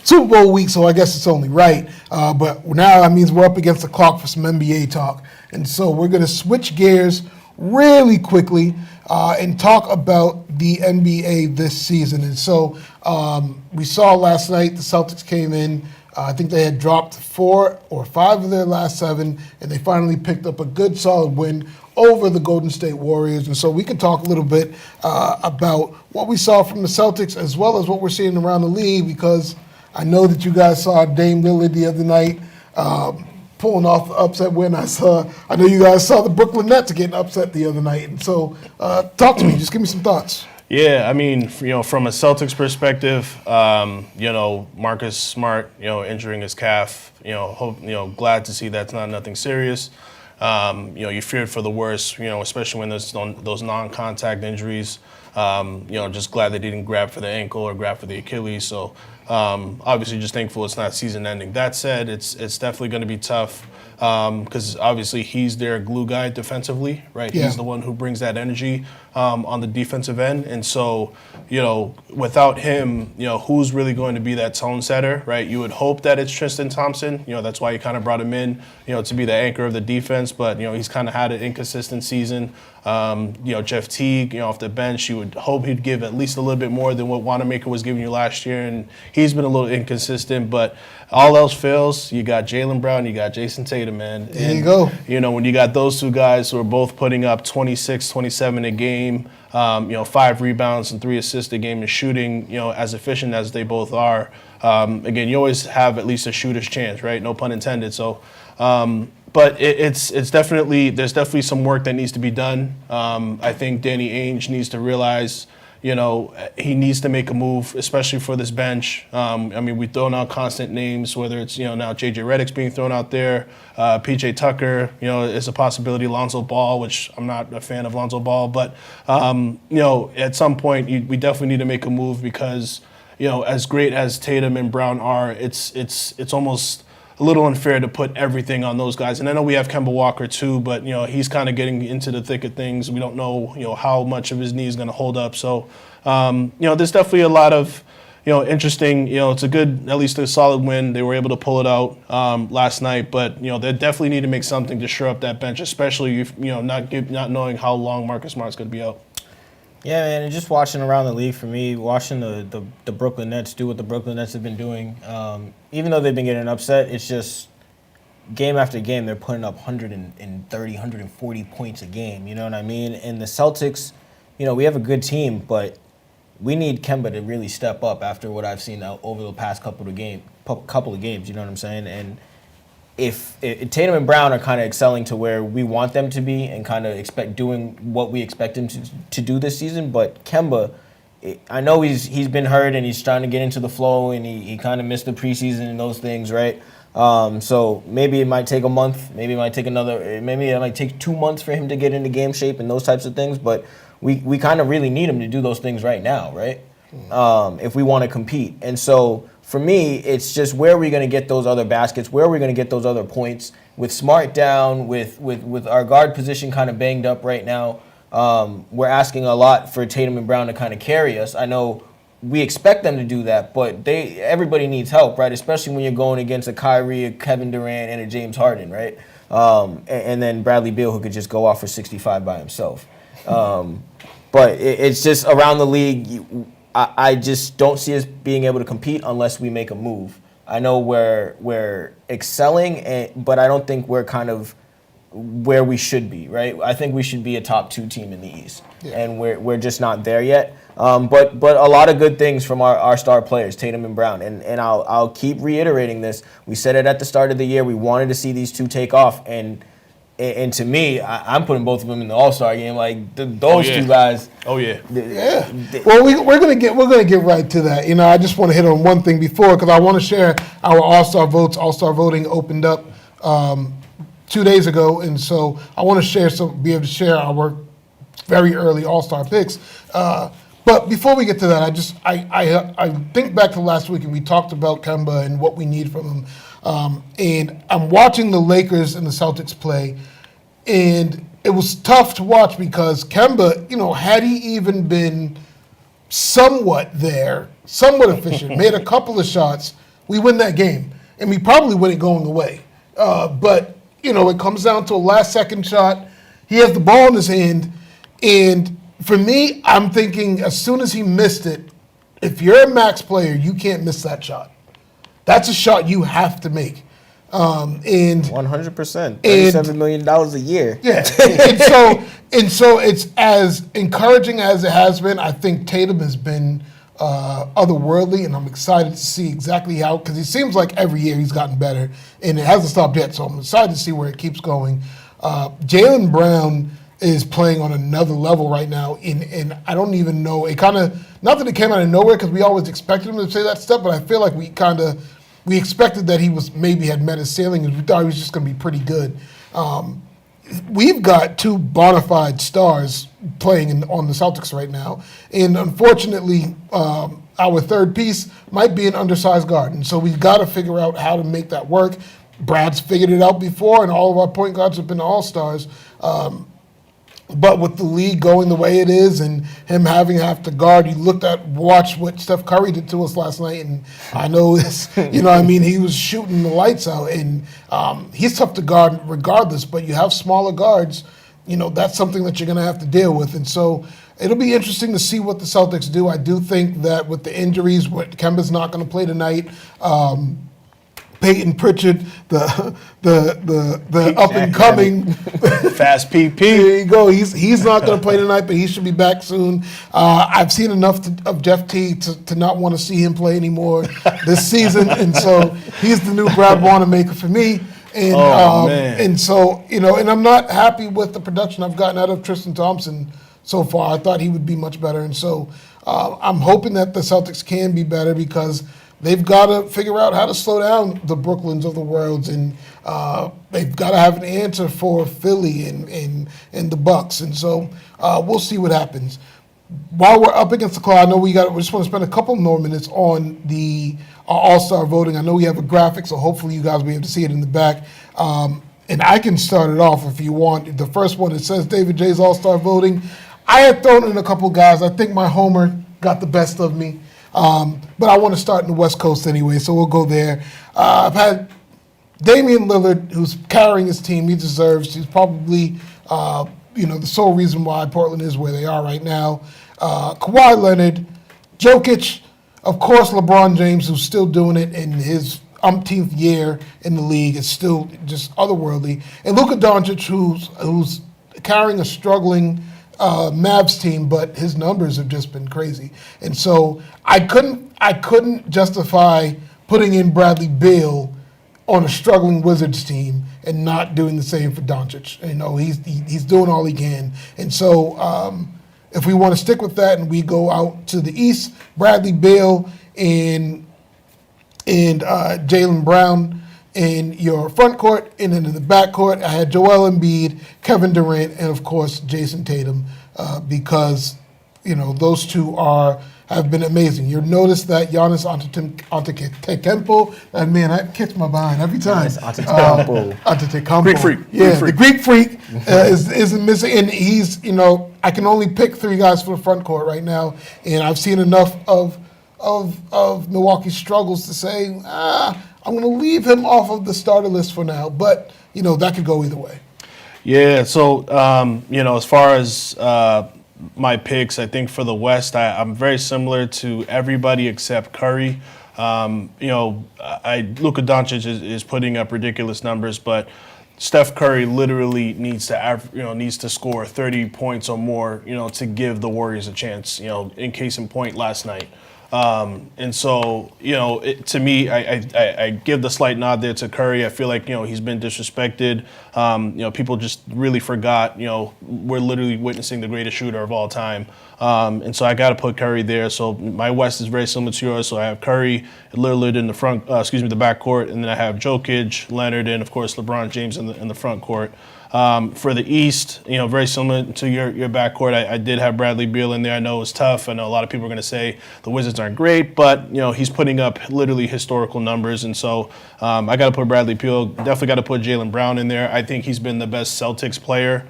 Super Bowl week, so I guess it's only right. But now that means we're up against the clock for some NBA talk. And so we're going to switch gears really quickly and talk about the NBA this season. And so we saw last night the Celtics came in. I think they had dropped 4 or 5 of their last 7, and they finally picked up a good, solid win over the Golden State Warriors. And so we can talk a little bit about what we saw from the Celtics as well as what we're seeing around the league, because I know that you guys saw Dame Lillard the other night pulling off the upset win. I know you guys saw the Brooklyn Nets getting upset the other night. And so talk to me. Just give me some thoughts. Yeah, I mean, you know, from a Celtics perspective, you know, Marcus Smart, you know, injuring his calf, glad to see that's nothing serious. You know, you feared for the worst, you know, especially when there's those non-contact injuries. Just glad they didn't grab for the ankle or grab for the Achilles. So obviously just thankful it's not season ending. That said, it's definitely going to be tough because obviously he's their glue guy defensively, right? Yeah. He's the one who brings that energy on the defensive end. And so, you know, without him, you know, who's really going to be that tone setter, right? You would hope that it's Tristan Thompson. You know, that's why you kind of brought him in, you know, to be the anchor of the defense. But, you know, he's kind of had an inconsistent season. Jeff Teague, you know, off the bench, you would hope he'd give at least a little bit more than what Wanamaker was giving you last year. And he's been a little inconsistent, but all else fails, you got Jaylen Brown, you got Jason Tatum, man. There you go. You know, when you got those two guys who are both putting up 26, 27 a game, 5 rebounds and 3 assists a game and shooting, you know, as efficient as they both are, again, you always have at least a shooter's chance, right? No pun intended. So, but there's definitely some work that needs to be done. I think Danny Ainge needs to realize, you know, he needs to make a move, especially for this bench. I mean, we've thrown out constant names, whether it's, you know, now J.J. Redick's being thrown out there, P.J. Tucker, you know, is a possibility, Lonzo Ball, which I'm not a fan of Lonzo Ball, but, you know, at some point we definitely need to make a move because, as great as Tatum and Brown are, it's almost a little unfair to put everything on those guys. And I know we have Kemba Walker too, but he's kind of getting into the thick of things. We don't know how much of his knee is going to hold up. So there's definitely a lot of interesting. It's a good, at least a solid win. They were able to pull it out last night, but they definitely need to make something to shore up that bench, especially if, not knowing how long Marcus Smart's going to be out. Yeah, man, and just watching around the league for me, watching the Brooklyn Nets do what the Brooklyn Nets have been doing, even though they've been getting upset, it's just game after game they're putting up 130, 140 points a game, you know what I mean? And the Celtics, we have a good team, but we need Kemba to really step up after what I've seen over the past couple of games, you know what I'm saying? And if Tatum and Brown are kind of excelling to where we want them to be and kind of doing what we expect him to do this season, but Kemba, I know he's been hurt and he's trying to get into the flow and he kind of missed the preseason and those things, right? So maybe it might take a month, maybe it might take 2 months for him to get into game shape and those types of things, but we kind of really need him to do those things right now, right? If we want to compete. And so for me, it's just where are we going to get those other baskets? Where are we going to get those other points? With Smart down, with our guard position kind of banged up right now, we're asking a lot for Tatum and Brown to kind of carry us. I know we expect them to do that, but everybody needs help, right? Especially when you're going against a Kyrie, a Kevin Durant, and a James Harden, right? And then Bradley Beal, who could just go off for 65 by himself. But it's just around the league, I just don't see us being able to compete unless we make a move. I know we're excelling, but I don't think we're kind of where we should be, right? I think we should be a top 2 team in the East, and we're just not there yet. But a lot of good things from our star players, Tatum and Brown, and I'll keep reiterating this. We said it at the start of the year. We wanted to see these two take off, and to me, I'm putting both of them in the All-Star game. Like those two guys. Oh yeah. Well, we're gonna get right to that. I just want to hit on one thing before because I want to share our All-Star votes. All-Star voting opened up 2 days ago, and so I want to be able to share our very early All-Star picks. But before we get to that, I think back to last week and we talked about Kemba and what we need from him. And I'm watching the Lakers and the Celtics play, and it was tough to watch because Kemba, had he even been somewhat efficient, made a couple of shots, we win that game. And we probably win it going away. But, it comes down to a last-second shot. He has the ball in his hand, and for me, I'm thinking as soon as he missed it, if you're a max player, you can't miss that shot. That's a shot you have to make. And 100%. $37 million a year. Yeah. and so it's as encouraging as it has been. I think Tatum has been otherworldly, and I'm excited to see exactly how, because it seems like every year he's gotten better, and it hasn't stopped yet, so I'm excited to see where it keeps going. Jaylen Brown is playing on another level right now, and I don't even know. It kind of, not that it came out of nowhere because we always expected him to say that stuff, but I feel like we expected that he had met his ceiling, and we thought he was just going to be pretty good. We've got 2 bona fide stars playing on the Celtics right now, and unfortunately, our third piece might be an undersized guard, and so we've got to figure out how to make that work. Brad's figured it out before, and all of our point guards have been all-stars. But with the league going the way it is and him have to guard, watch what Steph Curry did to us last night, and I know it's, he was shooting the lights out, and he's tough to guard regardless, but you have smaller guards, that's something that you're going to have to deal with. And so it'll be interesting to see what the Celtics do. I do think that with the injuries, Kemba's not going to play tonight. Peyton Pritchard, the up and coming fast PP. There you go. He's not going to play tonight, but he should be back soon. I've seen enough of Jeff T to not want to see him play anymore this season, and so he's the new Brad Wanamaker for me. And and so and I'm not happy with the production I've gotten out of Tristan Thompson so far. I thought he would be much better, and so I'm hoping that the Celtics can be better because they've got to figure out how to slow down the Brooklyns of the world, and they've got to have an answer for Philly and the Bucks. And so we'll see what happens. while we're up against the clock, I know we just want to spend a couple more minutes on the All-Star voting. I know we have a graphic, so hopefully you guys will be able to see it in the back. And I can start it off if you want. The first one, it says David J's All-Star voting. I had thrown in a couple guys. I think my homer got the best of me. But I want to start in the West Coast anyway, so we'll go there. I've had Damian Lillard, who's carrying his team. He deserves. He's probably the sole reason why Portland is where they are right now. Kawhi Leonard, Jokic, of course LeBron James, who's still doing it in his umpteenth year in the league, is still just otherworldly. And Luka Doncic, who's carrying a struggling Mavs team, but his numbers have just been crazy. And so I couldn't justify putting in Bradley Beal on a struggling Wizards team and not doing the same for Doncic. He's doing all he can. And so if we want to stick with that and we go out to the East, Bradley Beal and Jaylen Brown in your front court, and then in the back court, I had Joel Embiid, Kevin Durant, and of course Jason Tatum, because those two have been amazing. You'll notice that Giannis Antetokounmpo, man, that kicks my behind every time. Antetokounmpo. Greek freak. Yeah, Greek freak. the Greek freak is missing, and he's I can only pick three guys for the front court right now, and I've seen enough of Milwaukee's struggles to say I'm going to leave him off of the starter list for now, but that could go either way. Yeah, so as far as my picks, I think for the West, I'm very similar to everybody except Curry. Luka Doncic is putting up ridiculous numbers, but Steph Curry literally needs to score 30 points or more, to give the Warriors a chance. In case in point, last night. And so, to me, I give the slight nod there to Curry. I feel like, he's been disrespected. People just really forgot, we're literally witnessing the greatest shooter of all time. And so I got to put Curry there. So my West is very similar to yours. So I have Curry, Lillard in the the back court, and then I have Jokic, Leonard, and of course LeBron James in the front court. For the East, very similar to your backcourt, I did have Bradley Beal in there. I know it was tough. I know a lot of people are going to say the Wizards aren't great, but he's putting up literally historical numbers, and so I got to put Bradley Beal. Definitely got to put Jaylen Brown in there. I think he's been the best Celtics player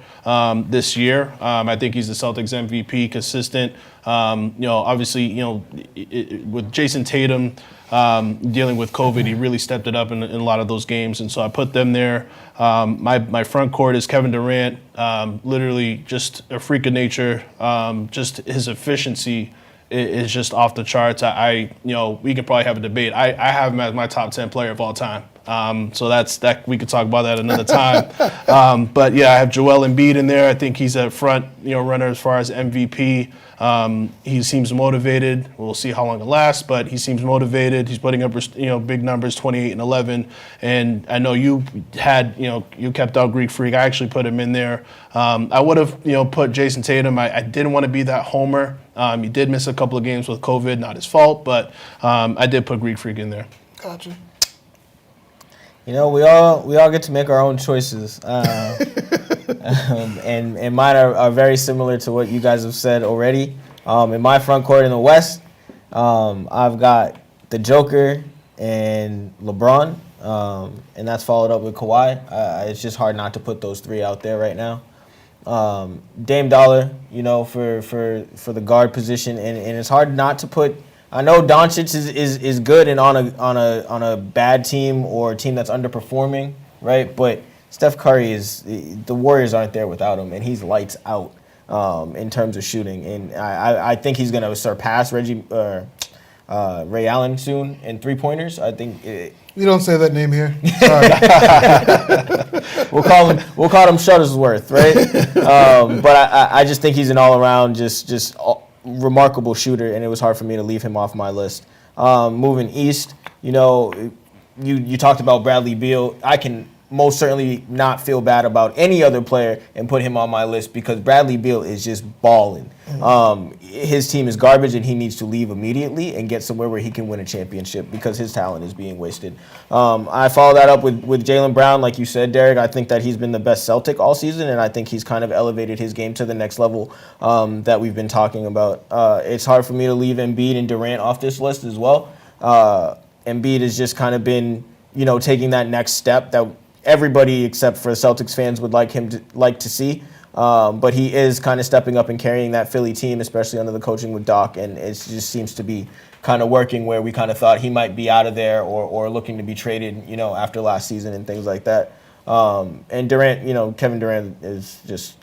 this year. I think he's the Celtics MVP, consistent. Obviously, with Jason Tatum dealing with COVID, he really stepped it up in a lot of those games, and so I put them there. My front court is Kevin Durant, literally just a freak of nature. Just his efficiency is just off the charts. We could probably have a debate. I have him as my top 10 player of all time. So that's that. We could talk about that another time. But yeah, I have Joel Embiid in there. I think he's a front, runner as far as MVP. He seems motivated. We'll see how long it lasts, but he seems motivated. He's putting up, big numbers, 28 and 11. And I know you kept out Greek Freak. I actually put him in there. I would have, put Jason Tatum. I didn't want to be that homer. He did miss a couple of games with COVID, not his fault, but I did put Greek Freak in there. Gotcha. We all get to make our own choices, and mine are very similar to what you guys have said already. In my front court in the West, I've got the Joker and LeBron, and that's followed up with Kawhi. It's just hard not to put those three out there right now. Dame Dollar, for the guard position, and it's hard not to put. I know Doncic is good and on a bad team or a team that's underperforming, right? But Steph Curry the Warriors aren't there without him, and he's lights out in terms of shooting. And I think he's going to surpass Ray Allen soon in three-pointers. I think. We don't say that name here. Sorry. We'll call him Shuttlesworth, right? But I just think he's an all-around just remarkable shooter, and it was hard for me to leave him off my list. Moving east, you talked about Bradley Beal. I can most certainly not feel bad about any other player and put him on my list because Bradley Beal is just balling. His team is garbage and he needs to leave immediately and get somewhere where he can win a championship because his talent is being wasted. I follow that up with Jaylen Brown, like you said, Derek. I think that he's been the best Celtic all season, and I think he's kind of elevated his game to the next level that we've been talking about. It's hard for me to leave Embiid and Durant off this list as well. Embiid has just kind of been, taking that next step that everybody except for Celtics fans would like to see. But he is kind of stepping up and carrying that Philly team, especially under the coaching with Doc, and it just seems to be kind of working where we kind of thought he might be out of there or looking to be traded, after last season and things like that. And Durant, Kevin Durant is just...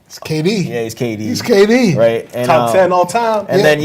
It's KD. Yeah, he's KD. He's KD. Right. And, Top 10 all time. And then,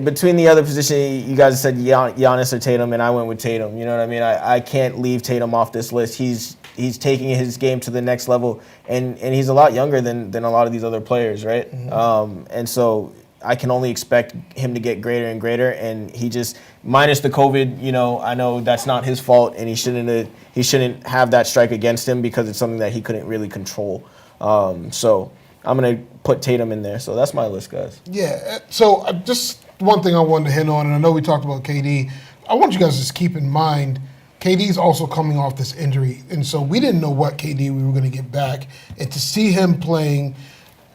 between the other position, you guys said Giannis or Tatum, and I went with Tatum. You know what I mean? I can't leave Tatum off this list. He's taking his game to the next level, and he's a lot younger than a lot of these other players, right? Mm-hmm. And so I can only expect him to get greater and greater, and he just, minus the COVID, I know that's not his fault, and he shouldn't have that strike against him because it's something that he couldn't really control. So I'm going to put Tatum in there. So that's my list, guys. Yeah. So just one thing I wanted to hit on, and I know we talked about KD. I want you guys to just keep in mind, KD's also coming off this injury. And so we didn't know what KD we were going to get back. And to see him playing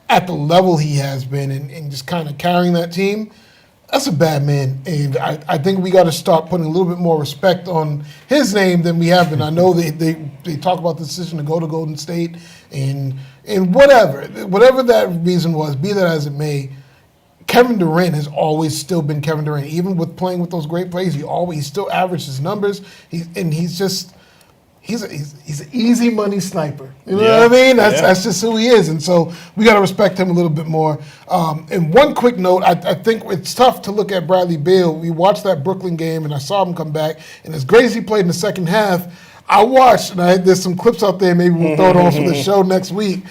at the level he has been and just kind of carrying that team, that's a bad man. And I think we got to start putting a little bit more respect on his name than we have been. I know they talk about the decision to go to Golden State and whatever that reason was, be that as it may, Kevin Durant has always still been Kevin Durant. Even with playing with those great plays, he still averages his numbers. He's an easy money sniper. You know what I mean? That's just who he is. And so we got to respect him a little bit more. And one quick note, I think it's tough to look at Bradley Beal. We watched that Brooklyn game, and I saw him come back. And as great as he played in the second half, I watched, and there's some clips out there, maybe we'll throw it on for the show next week,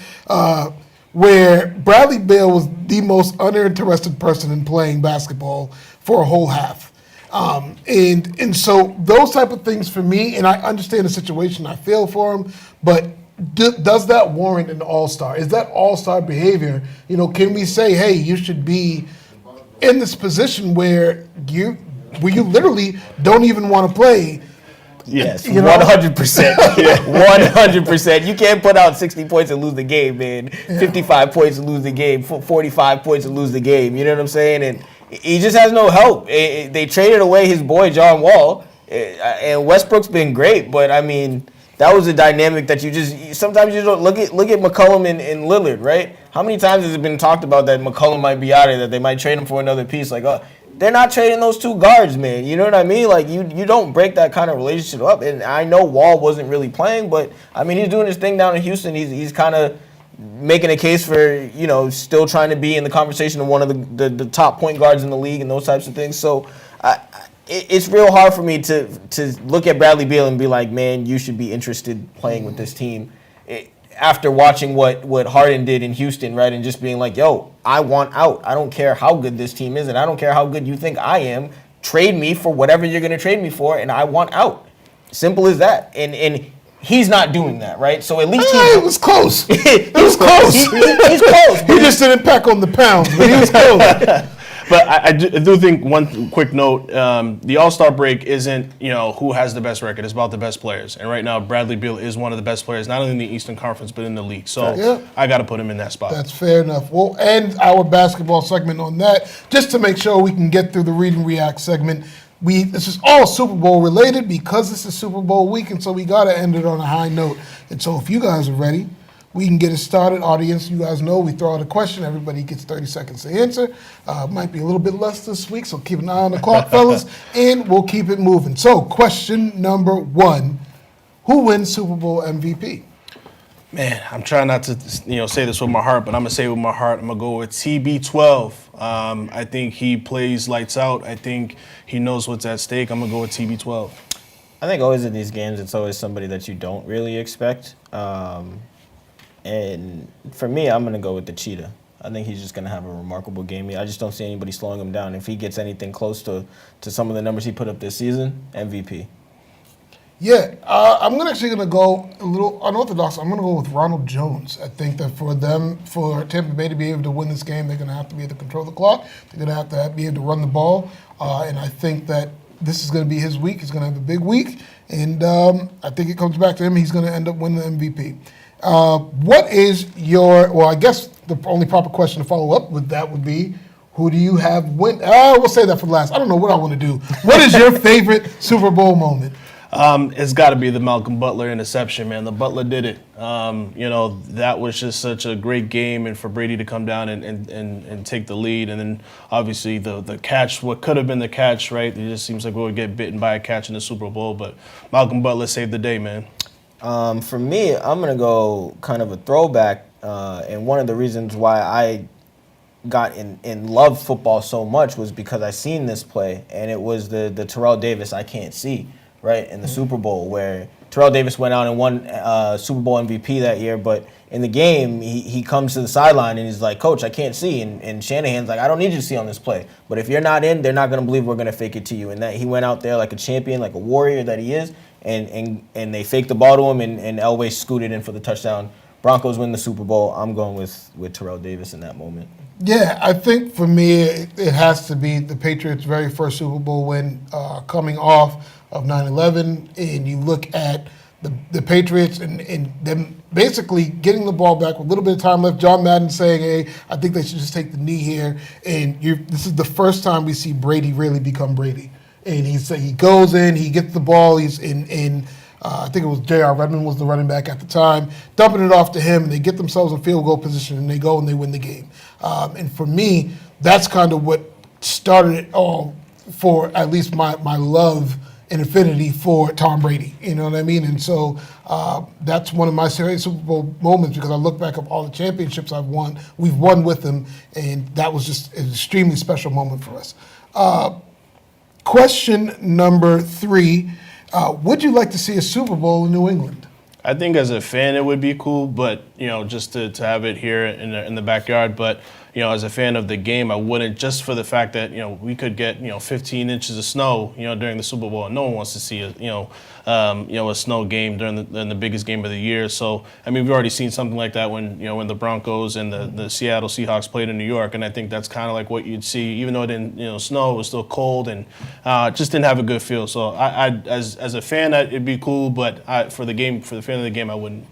where Bradley Beal was the most uninterested person in playing basketball for a whole half. And so those type of things for me, and I understand the situation, I feel for him, but does that warrant an all-star? Is that all-star behavior? Can we say, hey, you should be in this position where you literally don't even want to play? Yes, 100%. 100%. You can't put out 60 points and lose the game, man. 55 points and lose the game. 45 points and lose the game. You know what I'm saying? And he just has no help. They traded away his boy John Wall, and Westbrook's been great, but I mean, that was a dynamic that sometimes you don't look at McCollum and Lillard, right? How many times has it been talked about that McCollum might be out of that they might trade him for another piece? Like, they're not trading those two guards, man. You know what I mean? Like, you don't break that kind of relationship up. And I know Wall wasn't really playing, but I mean, he's doing his thing down in Houston. He's kind of making a case for, still trying to be in the conversation of one of the top point guards in the league and those types of things. So it's real hard for me to look at Bradley Beal and be like, man, you should be interested playing with this team. After watching what Harden did in Houston, right, and just being like, yo, I want out. I don't care how good this team is, and I don't care how good you think I am. Trade me for whatever you're going to trade me for, and I want out. Simple as that. And he's not doing that, right? So at least it was close. It was close. He's close. He just didn't pack on the pounds, but he was close. But I do think one quick note, the All-Star break isn't, who has the best record. It's about the best players. And right now, Bradley Beal is one of the best players, not only in the Eastern Conference, but in the league. So I got to put him in that spot. That's fair enough. We'll end our basketball segment on that, just to make sure we can get through the Read and React segment. This is all Super Bowl related because this is Super Bowl week, and so we got to end it on a high note. And so if you guys are ready, we can get it started. Audience, you guys know we throw out a question. Everybody gets 30 seconds to answer. Might be a little bit less this week, so keep an eye on the clock, fellas, and we'll keep it moving. So question number 1, who wins Super Bowl MVP? Man, I'm trying not to say this with my heart, but I'm going to say it with my heart. I'm going to go with TB12. I think he plays lights out. I think he knows what's at stake. I'm going to go with TB12. I think always in these games, it's always somebody that you don't really expect. And for me, I'm going to go with the Cheetah. I think he's just going to have a remarkable game. I just don't see anybody slowing him down. If he gets anything close to some of the numbers he put up this season, MVP. Yeah, I'm actually going to go a little unorthodox. I'm going to go with Ronald Jones. I think that for Tampa Bay to be able to win this game, they're going to have to be able to control the clock. They're going to be able to run the ball. And I think that this is going to be his week. He's going to have a big week. And I think it comes back to him. He's going to end up winning the MVP. What is well, I guess the only proper question to follow up with that would be, who do you have win? We'll say that for last. I don't know what I want to do. What is your favorite Super Bowl moment? It's got to be the Malcolm Butler interception, man. The Butler did it. That was just such a great game, and for Brady to come down and take the lead, and then obviously the catch, what could have been the catch, right? It just seems like we would get bitten by a catch in the Super Bowl, but Malcolm Butler saved the day, man. For me, I'm gonna go kind of a throwback, and one of the reasons why I got in love football so much was because I seen this play, and it was the Terrell Davis I can't see. Right, in the Super Bowl, where Terrell Davis went out and won Super Bowl MVP that year, but in the game, he comes to the sideline and he's like, Coach, I can't see. And Shanahan's like, I don't need you to see on this play. But if you're not in, they're not going to believe we're going to fake it to you. And that he went out there like a champion, like a warrior that he is, and they faked the ball to him, and Elway scooted in for the touchdown. Broncos win the Super Bowl. I'm going with Terrell Davis in that moment. Yeah, I think for me, it has to be the Patriots' very first Super Bowl win coming off of 9/11, and you look at the Patriots and them basically getting the ball back with a little bit of time left. John Madden saying, hey, I think they should just take the knee here. And this is the first time we see Brady really become Brady. And he goes in, he gets the ball, he's in I think it was J.R. Redmond was the running back at the time, dumping it off to him, and they get themselves in field goal position, and they go and they win the game. And for me, that's kind of what started it all for at least my love and affinity for Tom Brady. You know what I mean? And so that's one of my serious Super Bowl moments, because I look back at all the championships we've won with him, and that was just an extremely special moment for us. Question number 3. Would you like to see a Super Bowl in New England? I think as a fan it would be cool, but just to have it here in the backyard. But as a fan of the game, I wouldn't, just for the fact that we could get 15 inches of snow during the Super Bowl. No one wants to see a snow game during the biggest game of the year. So I mean, we've already seen something like that when when the Broncos and the Seattle Seahawks played in New York, and I think that's kind of like what you'd see, even though it didn't snow, it was still cold and just didn't have a good feel. So I as a fan, it'd be cool, but for the fan of the game, I wouldn't.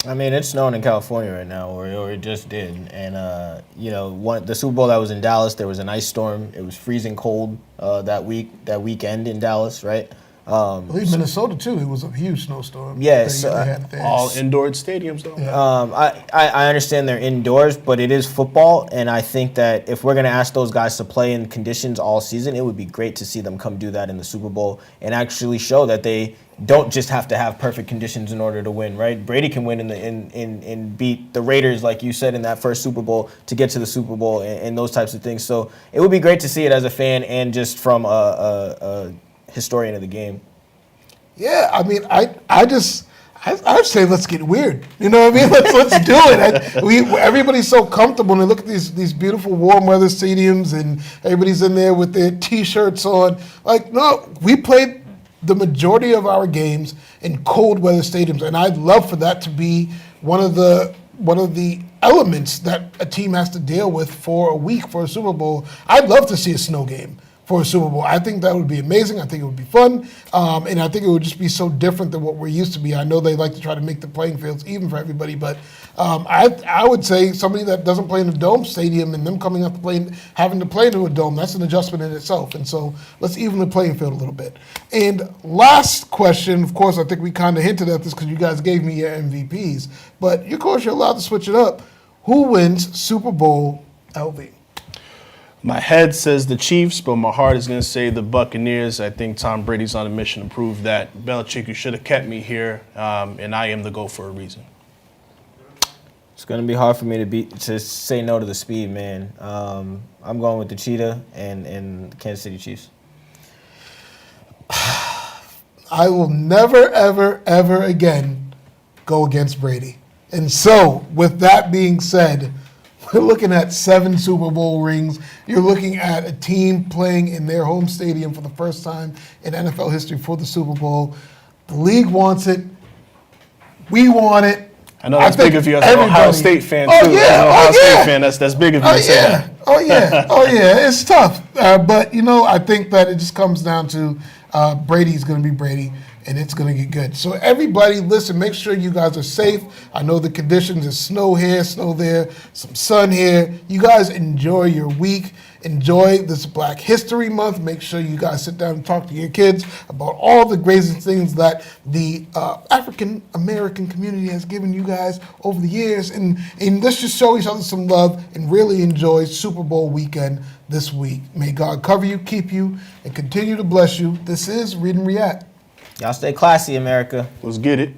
I mean, it's snowing in California right now, or it just did. And, the Super Bowl that was in Dallas, there was an ice storm. It was freezing cold that weekend in Dallas, right? I believe Minnesota, too. It was a huge snowstorm. Yes. All indoor stadiums, though. Yeah. I understand they're indoors, but it is football. And I think that if we're going to ask those guys to play in conditions all season, it would be great to see them come do that in the Super Bowl and actually show that they don't just have to have perfect conditions in order to win, right? Brady can win and beat the Raiders, like you said, in that first Super Bowl to get to the Super Bowl and those types of things. So it would be great to see it as a fan and just from a historian of the game. Yeah, I mean, I'd say let's get weird. You know what I mean? Let's do it. Everybody's so comfortable, and they look at these beautiful warm weather stadiums, and everybody's in there with their T-shirts on. Like, no, we played the majority of our games in cold weather stadiums, and I'd love for that to be one of the elements that a team has to deal with for a week for a Super Bowl. I'd love to see a snow game for a Super Bowl. I think that would be amazing. I think it would be fun. And I think it would just be so different than what we're used to be. I know they like to try to make the playing fields even for everybody, but I would say somebody that doesn't play in a dome stadium and them coming up having to play into a dome, that's an adjustment in itself. And so let's even the playing field a little bit. And last question, of course, I think we kind of hinted at this because you guys gave me your MVPs, but of course you're allowed to switch it up. Who wins Super Bowl LV? My head says the Chiefs, but my heart is going to say the Buccaneers. I think Tom Brady's on a mission to prove that. Belichick, you should have kept me here, and I am the GOAT for a reason. It's going to be hard for me to say no to the speed, man. I'm going with the Cheetah and the Kansas City Chiefs. I will never, ever, ever again go against Brady. And so, with that being said, we're looking at 7 Super Bowl rings. You're looking at a team playing in their home stadium for the first time in NFL history for the Super Bowl. The league wants it. We want it. I know that's think big of you as an Ohio everybody- State fan, Oh, too. yeah. As an Oh, Ohio yeah. State fan, that's big of you Oh to say yeah, that. oh yeah, oh yeah. It's tough, but I think that it just comes down to Brady's going to be Brady, and it's going to get good. So everybody, listen. Make sure you guys are safe. I know the conditions. There's snow here, snow there, some sun here. You guys enjoy your week. Enjoy this Black History Month. Make sure you guys sit down and talk to your kids about all the great things that the African American community has given you guys over the years. And let's just show each other some love and really enjoy Super Bowl weekend this week. May God cover you, keep you, and continue to bless you. This is Read and React. Y'all stay classy, America. Let's get it.